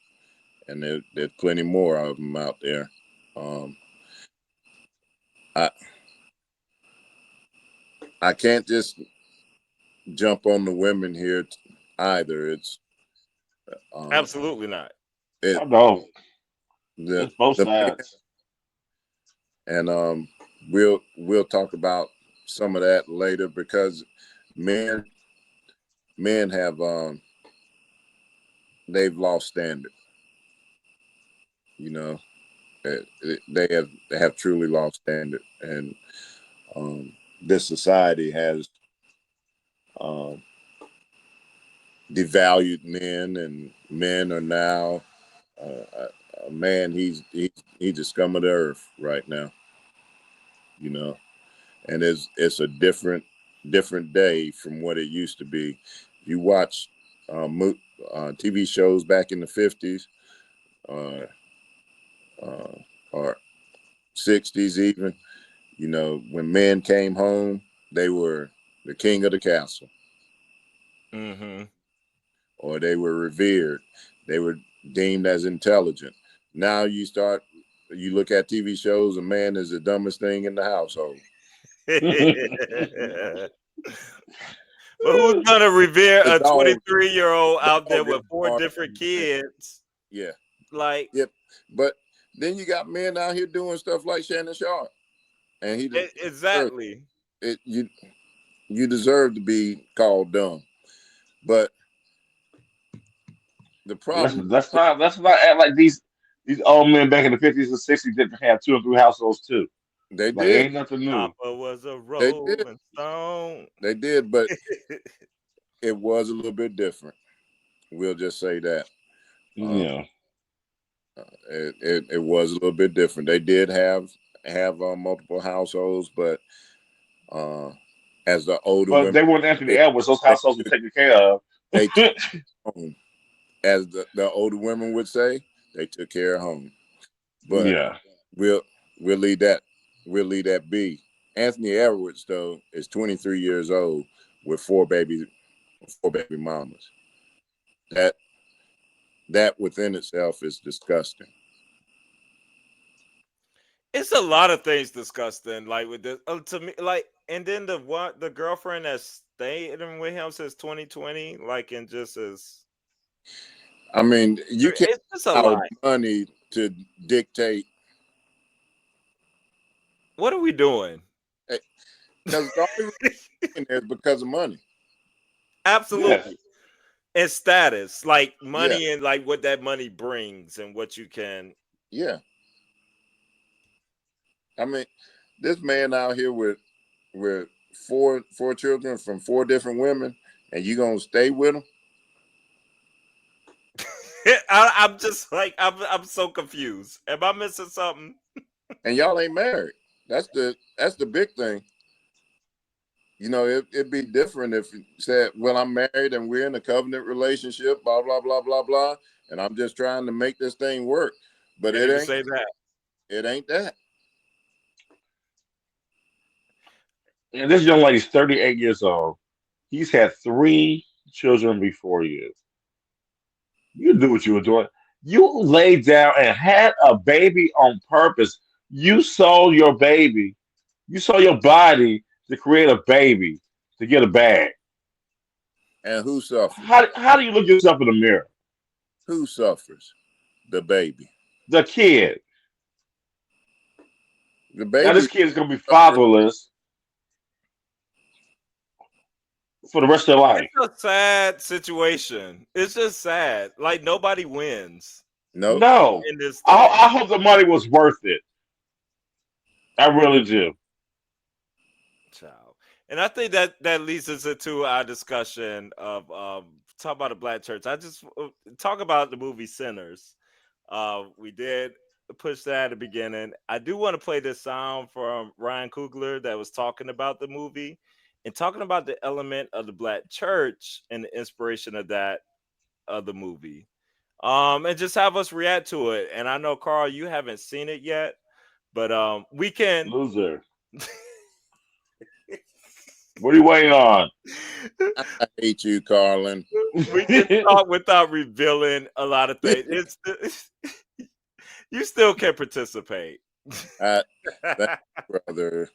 and there's plenty more of them out there. Um, I I can't just jump on the women here either. It's Absolutely not. it I know. the It's both the sides. and we'll talk about some of that later because men men have they've lost standard. You know, they have truly lost standard, and um, this society has um, devalued men, and men are now a man. He's the scum of the earth right now. You know, and it's a different day from what it used to be. You watch TV shows back in the 50s uh, uh, or 60s even. You know, when men came home, they were the king of the castle, Mm-hmm. or they were revered. They were deemed as intelligent. Now you look at TV shows, a man is the dumbest thing in the household. But who's gonna revere The a dog, 23-year-old out there dog is with four smart. different kids? Yeah, Like yep. But then you got men out here doing stuff like Shannon Sharpe, and he deserves exactly. it. You deserve to be called dumb. But the let's problem let's not act like these old men back in the 50s and 60s didn't have two or three households too. they Like did, ain't nothing new. Papa was a they did, rolling stone. they did, but it was a little bit different. We'll just say that. Uh, Yeah. it was a little bit different. They did have multiple households, but uh, as the older But women, they weren't Anthony they, Edwards, those they, households were taken care of. they took home. As the older women would say, they took care of home. But Yeah. we'll we'll leave that we'll leave that be. Anthony Edwards though is 23 years old with four baby mamas. That that within itself is disgusting. It's a lot of things disgusting. Like with this, to me, like, and then the girlfriend that stayed with him since 2020, like, and just as I mean, you can't it's just a allow lot. money to dictate What are we doing? because the only reason is because of money. Yes. Absolutely. And status, like Yeah, money and like what that money brings and what you can. yeah. I mean, this man out here with four children from four different women, and you gonna stay with him? I'm just like I'm so confused. Am I missing something? And y'all ain't married. That's the big thing. You know, it'd be different if you said, well, I'm married and we're in a covenant relationship, blah, blah, blah, blah, blah, and I'm just trying to make this thing work. But Can't even say that. it ain't that. And this young lady's 38 years old. He's had 3 children before you. You do what you were doing. You laid down and had a baby on purpose. You sold your baby. You sold your body to create a baby to get a bag. And who suffers? How do you look yourself in the mirror? Who suffers? The baby. The kid. The Now baby this kid is gonna be suffers. fatherless for the rest of their life. It's a sad situation. It's just sad. Like nobody wins Nope. No. in this thing. I hope the money was worth it. I really do. Child. And I think that leads us into our discussion of talk about the black church. I just talk about the movie Sinners. We did push that at the beginning. I do want to play this sound from Ryan Coogler that was talking about the movie and talking about the element of the black church and the inspiration of that of the movie. And just have us react to it. And I know Carl, you haven't seen it yet, but we can. Loser. What are you waiting on? I hate you, Carlin. We can talk without revealing a lot of things. You still can participate. Thank you, brother.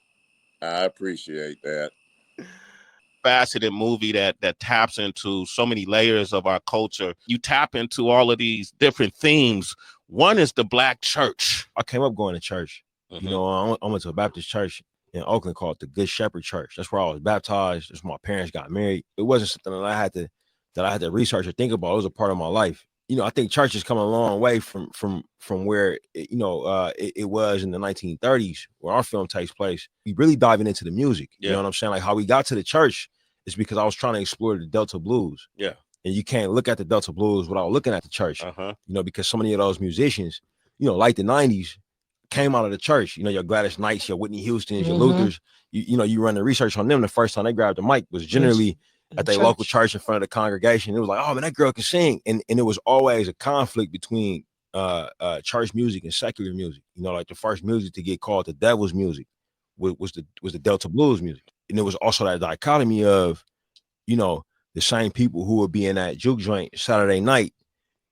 I appreciate that. Faceted movie that taps into so many layers of our culture. You tap into all of these different themes. One is the black church. I came up going to church. You know, I went to a Baptist church in Oakland called the Good Shepherd Church. That's where I was baptized. That's where my parents got married. It wasn't something that I had to research or think about. It was a part of my life. You know, I think church has come a long way from where it was in the 1930s, where our film takes place. We really diving into the music. You know what I'm saying? Like how we got to the church is because I was trying to explore the Delta blues. Yeah. And you can't look at the Delta blues without looking at the church. You know, because so many of those musicians, you know, like the 90s, came out of the church. You know, your Gladys Knights, your Whitney Houstons, your Luthers. You know, you run the research on them. The first time they grabbed the mic was generally at their local church in front of the congregation. It was like, oh man, that girl can sing. And it was always a conflict between church music and secular music. You know, like the first music to get called the devil's music was the Delta blues music. And there was also that dichotomy of, you know, the same people who would be in that juke joint Saturday night,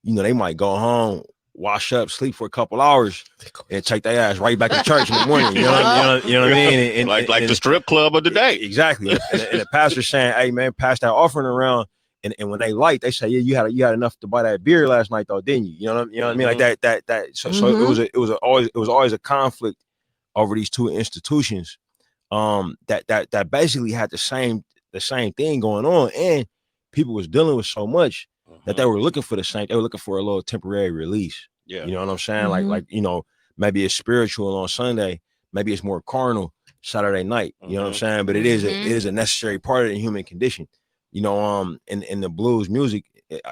you know, they might go home, wash up, sleep for a couple hours, and take their ass right back to church in the morning. You know what I mean? And, like the strip club of the day. Exactly. And the pastor saying, "Hey man, pass that offering around." And when they light, they say, "Yeah, you had enough to buy that beer last night, though, didn't you?" You know what I mean? Like that. So it was always a conflict over these two institutions. That basically had the same thing going on, and people was dealing with so much that they were looking for the same. They were looking for a little temporary release. Yeah, you know what I'm saying? Like you know, maybe it's spiritual on Sunday, maybe it's more carnal Saturday night. You know what I'm saying? But it is a necessary part of the human condition. You know, in the blues music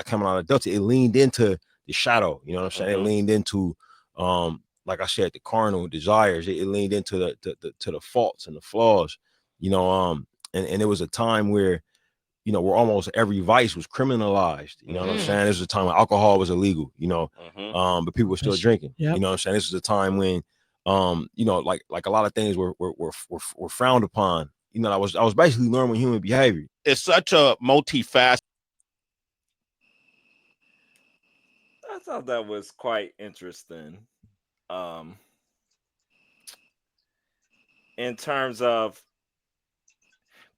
coming out of Delta, it leaned into the shadow. You know what I'm saying? It leaned into like I said, the carnal desires. It leaned into the faults and the flaws. You know, and it was a time where, you know, where almost every vice was criminalized. You know what I'm saying? This was a time when alcohol was illegal, you know, but people were still drinking. You know what I'm saying? This was a time when, you know, like a lot of things were frowned upon. You know, I was basically normal human behavior. It's such a multifaceted. I thought that was quite interesting. In terms of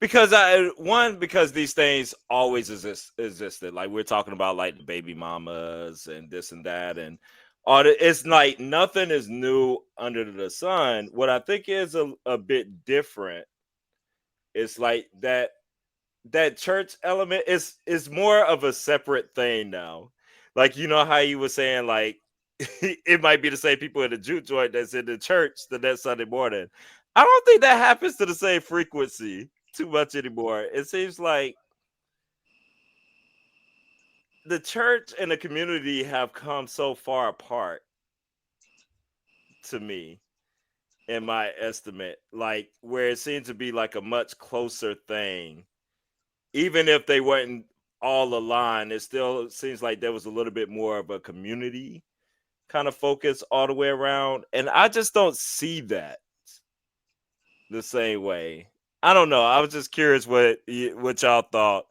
because these things always existed. Like we're talking about like the baby mamas and this and that and all the, it's like nothing is new under the sun. What I think is a bit different is like that church element is more of a separate thing now. Like you know how you were saying like it might be the same people in the juke joint that's in the church the next Sunday morning. I don't think that happens to the same frequency too much anymore. It seems like the church and the community have come so far apart to me, in my estimate, like where it seemed to be like a much closer thing. Even if they weren't all aligned, it still seems like there was a little bit more of a community kind of focus all the way around. And I just don't see that the same way. I don't know. I was just curious what y'all thought.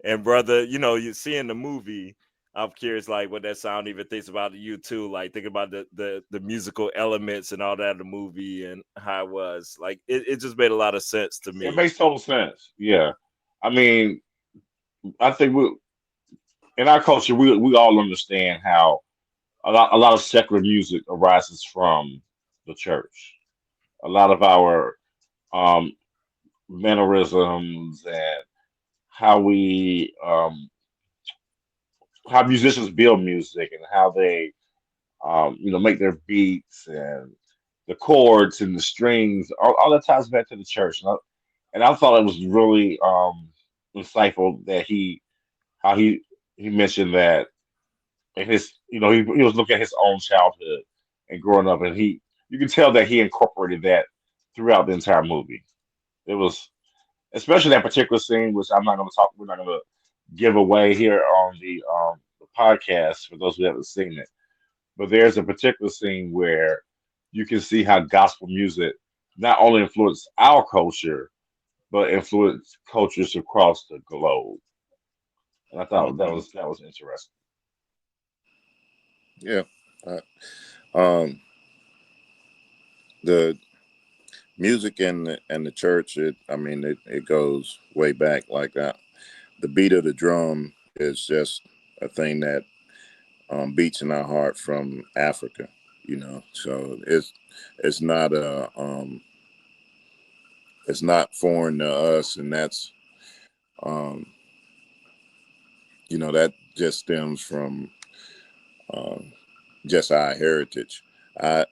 And brother, you see in the movie, I'm curious like what that sound even thinks about you too. Like think about the musical elements and all that of the movie and how it was. Like it just made a lot of sense to It me. makes total sense. Yeah, I mean, I think we in our culture we all understand how a lot of secular music arises from the church. A lot of our um, mannerisms and how we how musicians build music and how they make their beats and the chords and the strings, all that ties back to the church. And I thought it was really insightful that how he mentioned that in his, he was looking at his own childhood and growing up, and you can tell that he incorporated that throughout the entire movie. It was especially that particular scene, which we're not going to give away here on the podcast for those who haven't seen it. But there's a particular scene where you can see how gospel music not only influenced our culture, but influenced cultures across the globe. And I thought that Mhm. was interesting. Yeah. Uh, um, the music and the church, it goes way back. Like the beat of the drum is just a thing that beats in our heart from Africa. So it's not it's not foreign to us, and that's um, that just stems from um, just our heritage. I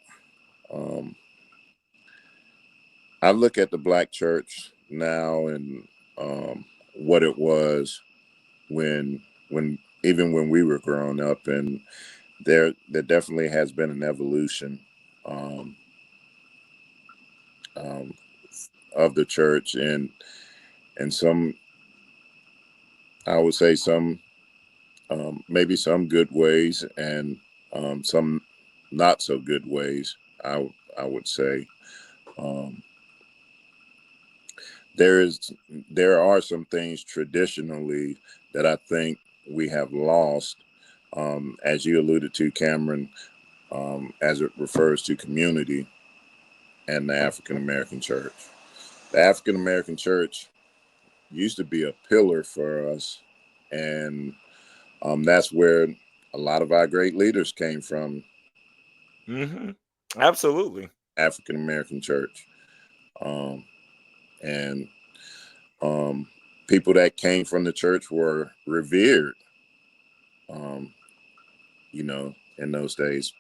um, I look at the black church now and what it was when even when we were growing up, and there definitely has been an evolution um, um, of the church, and some, I would say, some maybe some good ways, and some not so good ways. I would say um, there is there are some things traditionally that I think we have lost, as you alluded to, Cameron, as it refers to community and the African American church. The African American church used to be a pillar for us, and that's where a lot of our great leaders came from. Hmm. Absolutely. African American church, um, and um, people that came from the church were revered. Um, in those days.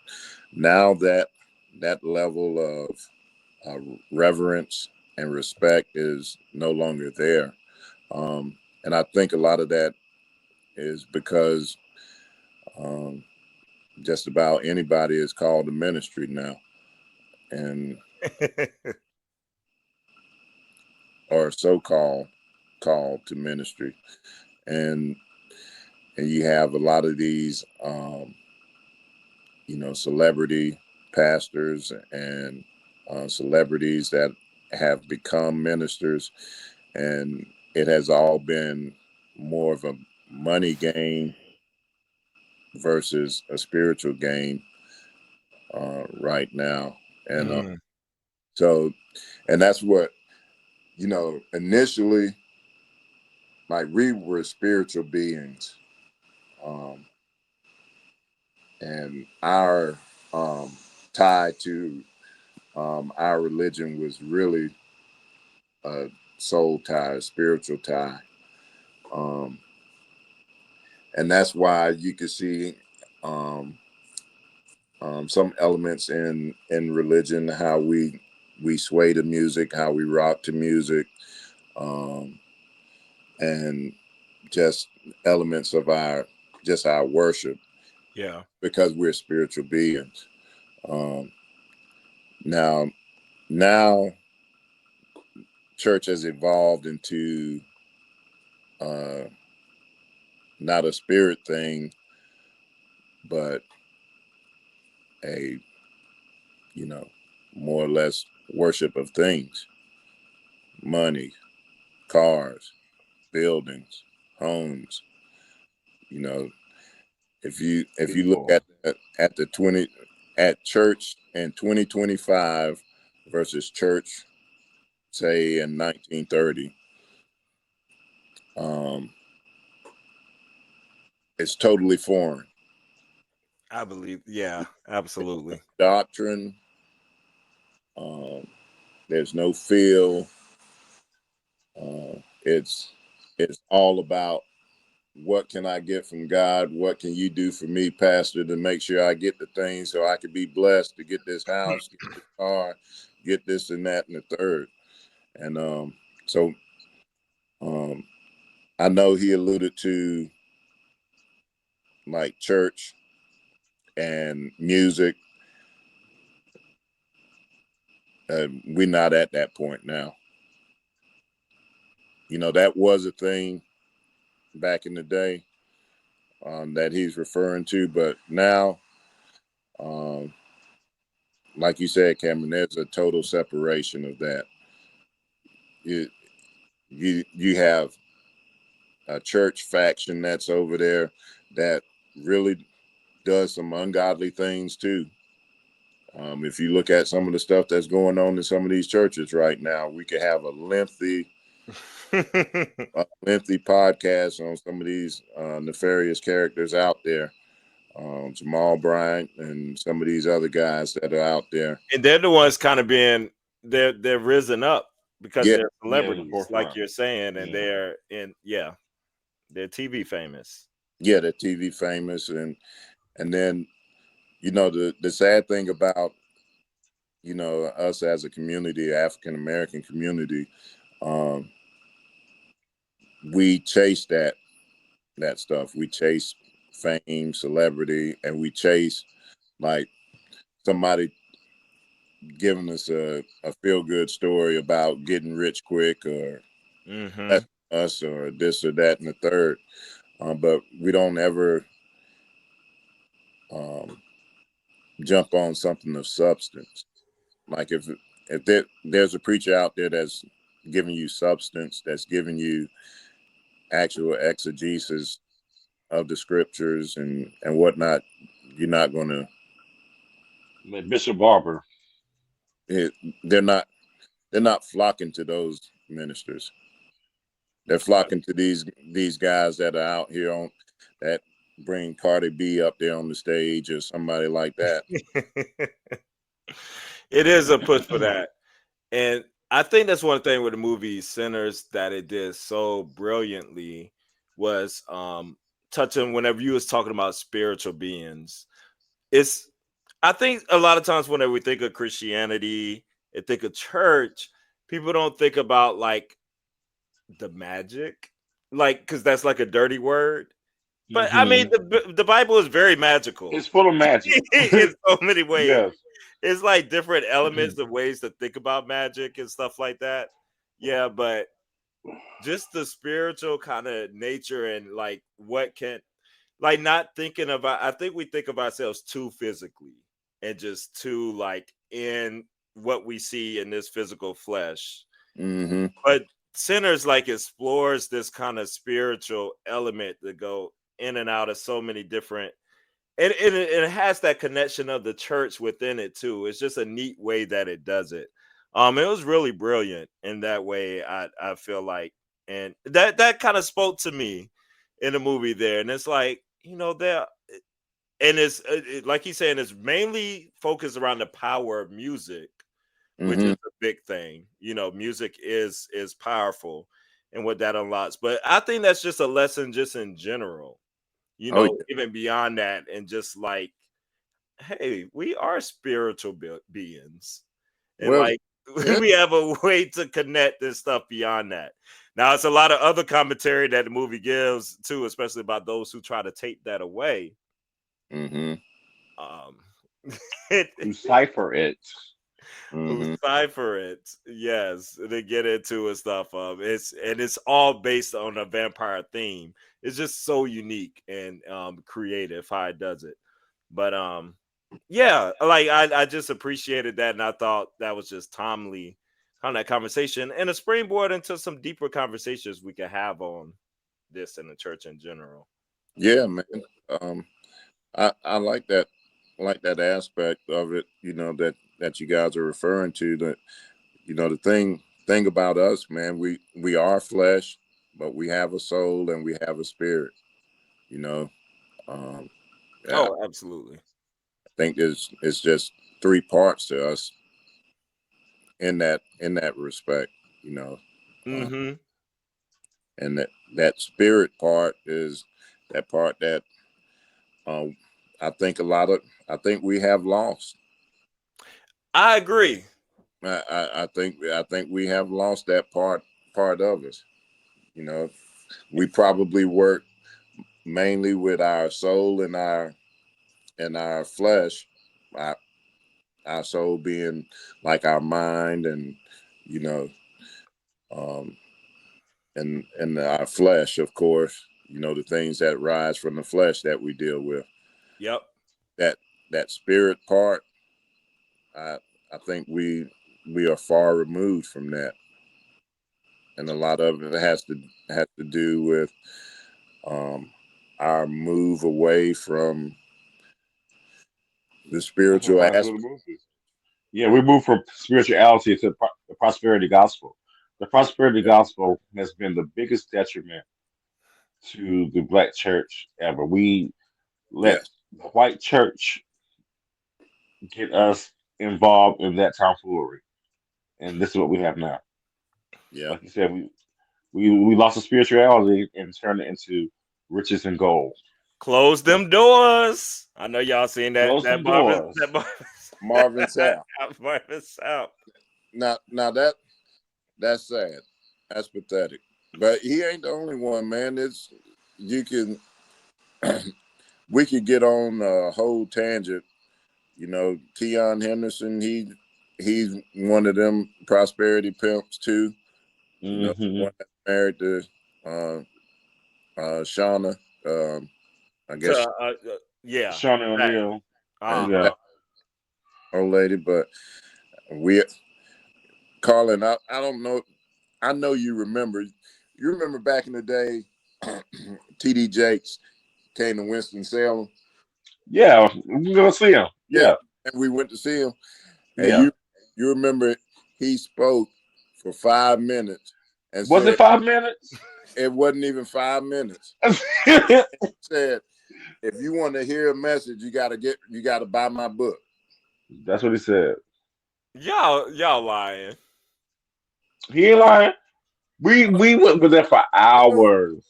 Now that level of reverence and respect is no longer there, and I think a lot of that is because um, just about anybody is called to ministry now, and or so called to ministry, and you have a lot of these celebrity pastors and celebrities that have become ministers, and it has all been more of a money gain versus a spiritual gain right now. And Mm. so, and that's what, initially, like, we were spiritual beings, um, and our tie to our religion was really a soul tie, a spiritual tie. Um, and that's why you can see um, some elements in religion, how we sway to music, how we rock to music, um, and just elements of our just our worship. Yeah. Because we're spiritual beings. Um, now, church has evolved into uh, not a spirit thing, but a, more or less worship of things, money, cars, buildings, homes. You know, if you look People. at the 20 at church in 2025 versus church, say in 1930, it's totally foreign. I believe. Yeah, absolutely. Doctrine. Um, there's no feel. It's all about what can I get from God? What can you do for me, Pastor, to make sure I get the things so I can be blessed to get this house, get this car, get this and that and the third. And so um, I know he alluded to like church and music. We're not at that point now. That was a thing back in the day that he's referring to, but now, um, like you said, Cameron, there's a total separation of that. You have a church faction that's over there that really does some ungodly things too. If you look at some of the stuff that's going on in some of these churches right now, we could have a lengthy podcast on some of these nefarious characters out there. Jamal Bryant and some of these other guys that are out there. And they're the ones kind of being they're risen up because Yeah, they're Yeah, the celebrities, like forefront. you're saying, and Yeah. they're TV famous. yeah, they're TV famous, and then the sad thing about us as a community, African American community, um, we chase that stuff. We chase fame, celebrity, and we chase like somebody giving us a feel good story about getting rich quick or Mm-hmm. us or this or that and the third. But we don't ever um, jump on something of substance. Like if there's a preacher out there that's giving you substance, that's giving you actual exegesis of the scriptures and whatnot, you're not going to. Bishop Barber. They're not flocking to those ministers. They're flocking to these guys that are out here on that bring Cardi B up there on the stage or somebody like that. It is a push for that. And I think that's one thing with the movie Sinners that it did so brilliantly was touching whenever you was talking about spiritual beings. It's I think a lot of times whenever we think of Christianity and think of church, people don't think about like the magic, like because that's like a dirty word. But I mean, Hmm. the Bible is very magical It's full of magic. in so many ways. Yes. It's like different elements of ways to think about magic and stuff like that. Yeah, but just the spiritual kind of nature and like what can like not thinking about I think we think of ourselves too physically and just too like in what we see in this physical flesh. Mm-hmm. But Sinners like explores this kind of spiritual element to go in and out of so many different it has that connection of the church within it too. It's just a neat way that it does it. It was really brilliant in that way. I feel like, and that kind of spoke to me in the movie there. And it's like there, and like he's saying, it's mainly focused around the power of music, which Mm-hmm. is a big thing. Music is powerful and what that unlocks. But I think that's just a lesson, just in general. Oh yeah. Even beyond that, and just like hey, we are spiritual beings, and Well, like yeah. we have a way to connect this stuff beyond that. Now it's a lot of other commentary that the movie gives too, especially about those who try to take that away. Mm-hmm. You cipher it. Who Mm-hmm. cipher it, yes, they get into and stuff. It's all based on a vampire theme. It's just so unique and creative how it does it. But yeah, like I just appreciated that, and I thought that was just timely on that conversation and a springboard into some deeper conversations we could have on this in the church in general. Yeah, man. I like that. Like that aspect of it. You know that you guys are referring to. That the thing about us, man. We are flesh, but we have a soul and we have a spirit. You know. Yeah, Oh, absolutely. I think it's just three parts to us in that respect. You know. Mm-hmm. And that spirit part is that part that um, I think I think we have lost. I agree. I think we have lost that part of us. You know, we probably work mainly with our soul and our flesh. Our, our soul being like our mind, and you know, um, and our flesh, of course. You know, the things that rise from the flesh that we deal with. Yep. That spirit part, I I think we are far removed from that, and a lot of it has to do with um, our move away from the That's what spiritual reminds me of aspect. the movie. Yeah, we move from spirituality to the prosperity gospel. The prosperity Yeah, gospel has been the biggest detriment to the black church ever. We let yes, the white church get us involved in that tomfoolery, and this is what we have now. yeah, Like you said, we lost the spirituality and turned it into riches and gold. Close them doors. I know y'all seen that Close that some Marvin doors. Marvin Sapp. Marvin Sapp. Now that's sad. That's pathetic. But he ain't the only one, man. It's you can we could get on a whole tangent. You know, Keon Henderson, he's one of them prosperity pimps too. You know, Hmm. one that's married to uh, Shauna. I To, guess yeah. Sean That, O'Neill. uh-huh. Yeah. that old lady. But we, Carlin, I don't know. I know you remember. You remember back in the day, TD Jakes came to Winston Salem. Yeah. We're gonna see him. Yeah, Yeah. and we went to see him. And Yeah. you remember he spoke for 5 minutes and Was it said 5 minutes? it wasn't even 5 minutes. He said, if you want to hear a message, you gotta buy my book. That's what he said. Y'all lying. He ain't lying. We went with there for hours.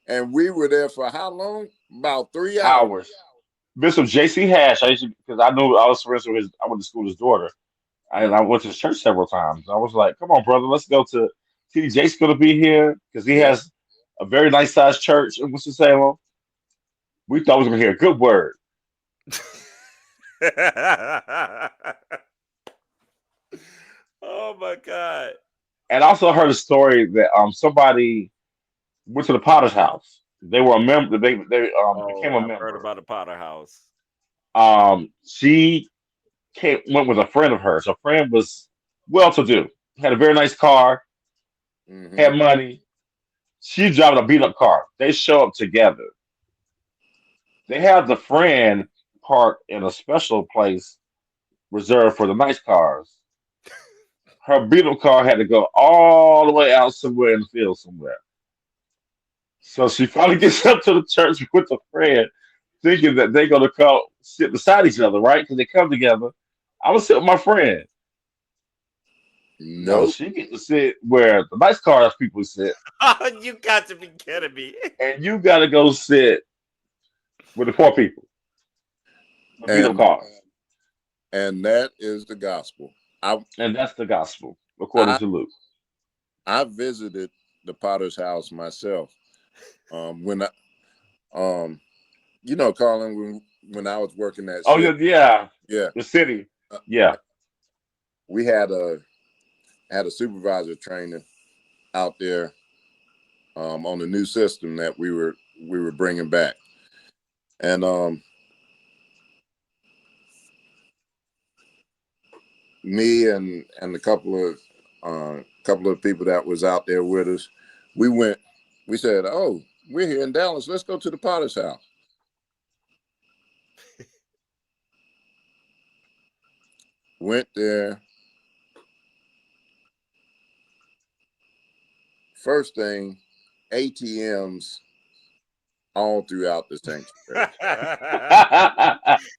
And we were there for how long? About 3 hours. Hours. Bishop J.C. Hash. I used to because I knew I was friends with his. I went to school with his daughter, and Mm, I went to his church several times. I was like, "Come on, brother, let's go to TD Jake's going to be here because he yeah. has a very nice sized church in Winston Salem." We thought we was going to hear a good word, Oh my god. and I also heard a story that somebody went to the Potter's house. They were a member. They became Oh, a I've heard member. about the Potter House. She went with a friend of hers. Her friend was well to do, had a very nice car, Hmm. had money. She's driving a beat up car. They show up together. They have the friend parked in a special place reserved for the nice cars. Her beat up car had to go all the way out somewhere in the field somewhere. So she finally gets up to the church with a friend, thinking that they're gonna come sit beside each other, right? Because they come together. I was sitting with my friend. No, Nope. she gets to sit where the nice cars people sit, Oh, you got to be kidding me. and you got to go sit with the poor people, the beat up And cars, that is the gospel. I and that's the gospel according I to Luke. I visited the Potter's house myself. When I, Colin, when I was working that Oh shit, yeah, yeah, the city. uh, Yeah. we had a supervisor training out there on the new system that we were bringing back, and me and a couple of people that was out there with us, we said, oh, we're here in Dallas, let's go to the Potter's house. Went there. First thing, ATMs all throughout the sanctuary.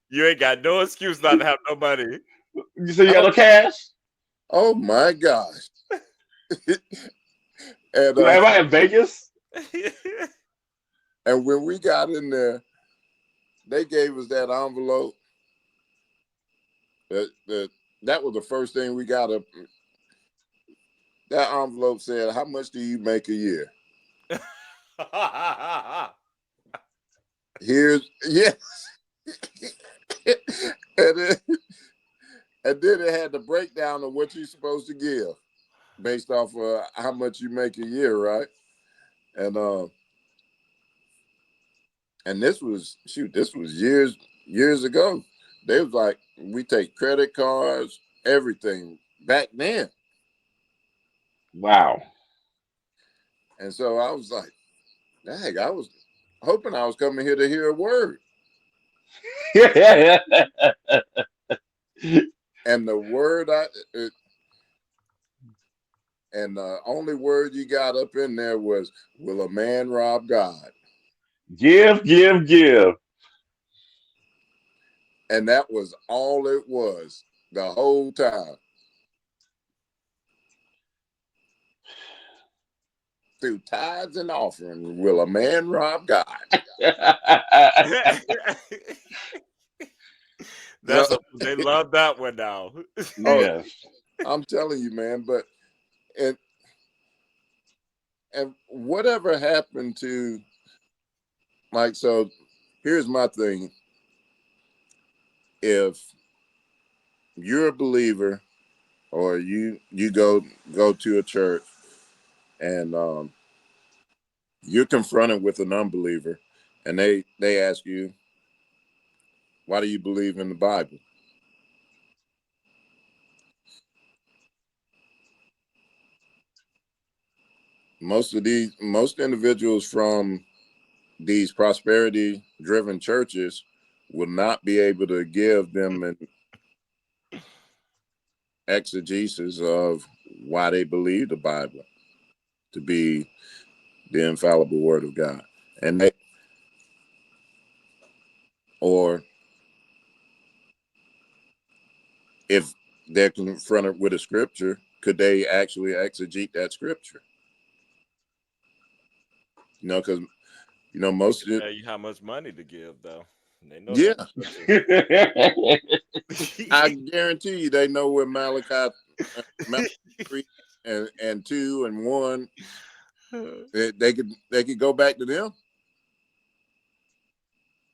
You ain't got no excuse not to have no money. You say you got Oh, no cash? oh my gosh. And Am I in Vegas? and when we got in there, they gave us that envelope. That was the first thing we got up. That envelope said, how much do you make a year? Here's, yes. and, then, and then it had the breakdown of what you're supposed to give based off of how much you make a year, right? And this was years ago. They was like, we take credit cards, everything back then. Wow. And so I was like, dang, I was hoping I was coming here to hear a word. And the word and the only word you got up in there was, will a man rob God? Give. And that was all it was the whole time. Through tithes and offering, will a man rob God? They love that one now. Oh, Yes. I'm telling you, man. But and whatever happened to, like, so here's my thing. If you're a believer or you go to a church and you're confronted with an unbeliever and they ask you, why do you believe in the Bible? Most individuals from these prosperity driven churches will not be able to give them an exegesis of why they believe the Bible to be the infallible word of God. And or if they're confronted with a scripture, could they actually exegete that scripture? Because most of it, Tell you how much money to give, though. They know yeah, that. I guarantee you they know where Malachi 3 and 2 and 1. They could go back to them.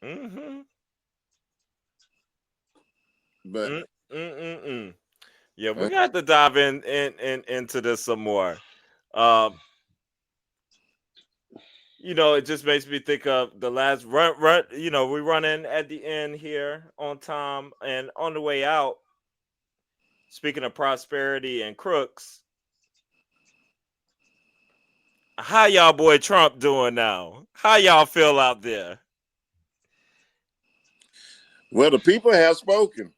Mm-hmm. But Yeah, we got to dive into this some more. It just makes me think of the last run. We run in at the end here on time, and on the way out. Speaking of prosperity and crooks, how y'all boy Trump doing now? How y'all feel out there? well, the people have spoken.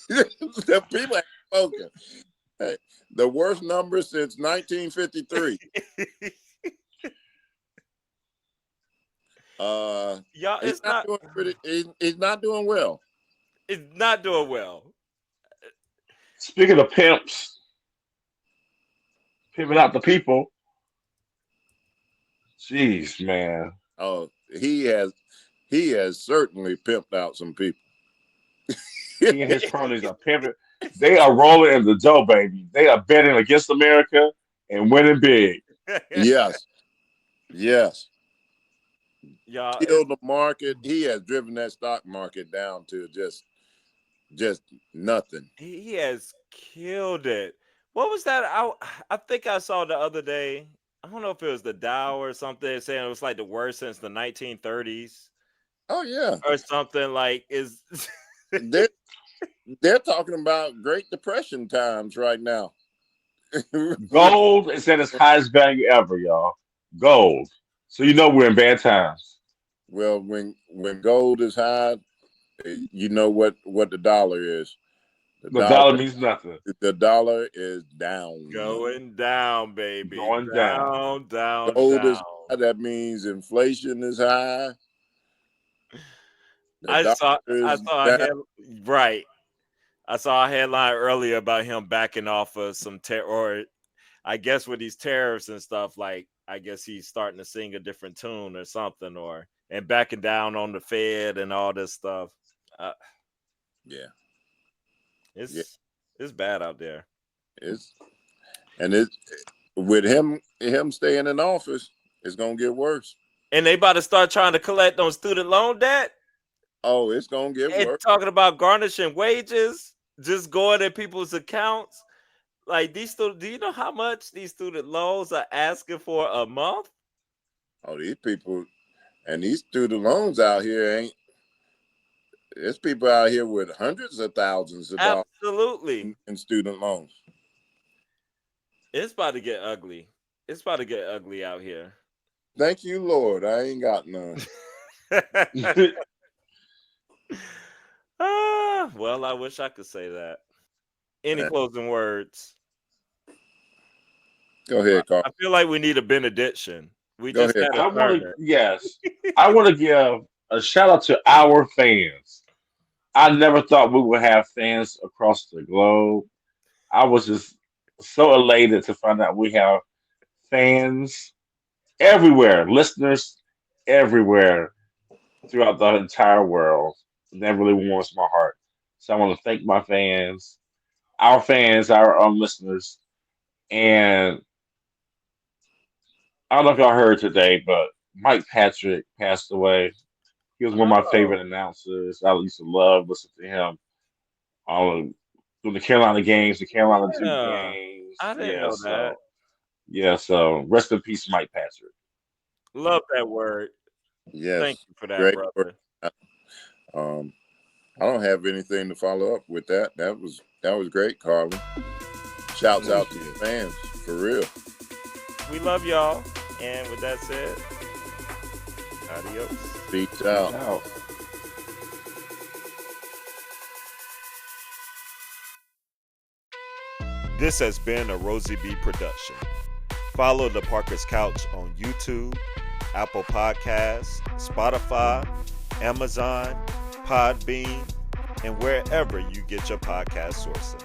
The people have spoken. Hey, the worst number since 1953. Y'all, He's not doing pretty. He's not doing well. It's not doing well. Speaking of pimps, pimping out the people. Jeez, man. Oh, he has certainly pimped out some people. He and his cronies are pimping. They are rolling in the dough, baby. They are betting against America and winning big. Yes, yes. Y'all, Killed the market. He has driven that stock market down to just nothing. he has killed it. What was that? I think I saw the other day. I don't know if it was the Dow or something saying it was like the worst since the 1930s Oh yeah, or something. Like is they're they're talking about Great Depression times right now. Gold is at its highest value ever, y'all. Gold. So you know we're in bad times. Well, when gold is high, you know what the dollar is. The The dollar dollar means nothing. the dollar is down. going down, baby, Going down. down, down, Gold is down. high. That means inflation is high. The I dollar saw I is saw a down. head right. I saw a headline earlier about him backing off of some or I guess with these tariffs and stuff, like I guess he's starting to sing a different tune or something, or and backing down on the Fed and all this stuff. Uh, Yeah, yeah. it's bad out there. It's and it with him staying in office, it's gonna get worse. And they about to start trying to collect on student loan debt Oh, it's gonna get and worse. talking about garnishing wages, just going in people's accounts. Like these student, do you know how much these student loans are asking for a month? Oh, these people and these student loans out here ain't. There's people out here with hundreds of thousands of dollars Absolutely. in student loans. It's about to get ugly. It's about to get ugly out here. Thank you, Lord. I ain't got none. Well, I wish I could say that. Any closing words? Go ahead, Carl. I feel like we need a benediction. We Go just ahead. had I a want to, sermon. yes, I want to give a shout out to our fans. I never thought we would have fans across the globe. I was just so elated to find out we have fans everywhere, listeners everywhere throughout the entire world. That really warms my heart. So I want to thank my fans, our listeners, and I don't know if y'all heard today, but Mike Patrick passed away. He was one of my Oh, favorite announcers. I used to love listening to him. Through the Carolina games, the Carolina Duke yeah. I games. didn't know that. So rest in peace, Mike Patrick. Love that word. Thank Yes. you for that, Great work. brother. I don't have anything to follow up with that. That was great, Carlin. Shouts out to the fans, for real. We love y'all. And with that said, adios. Peace out. Out. This has been a Rosie B production. Follow the Parker's Couch on YouTube, Apple Podcasts, Spotify, Amazon, Podbean, and wherever you get your podcast sourcing.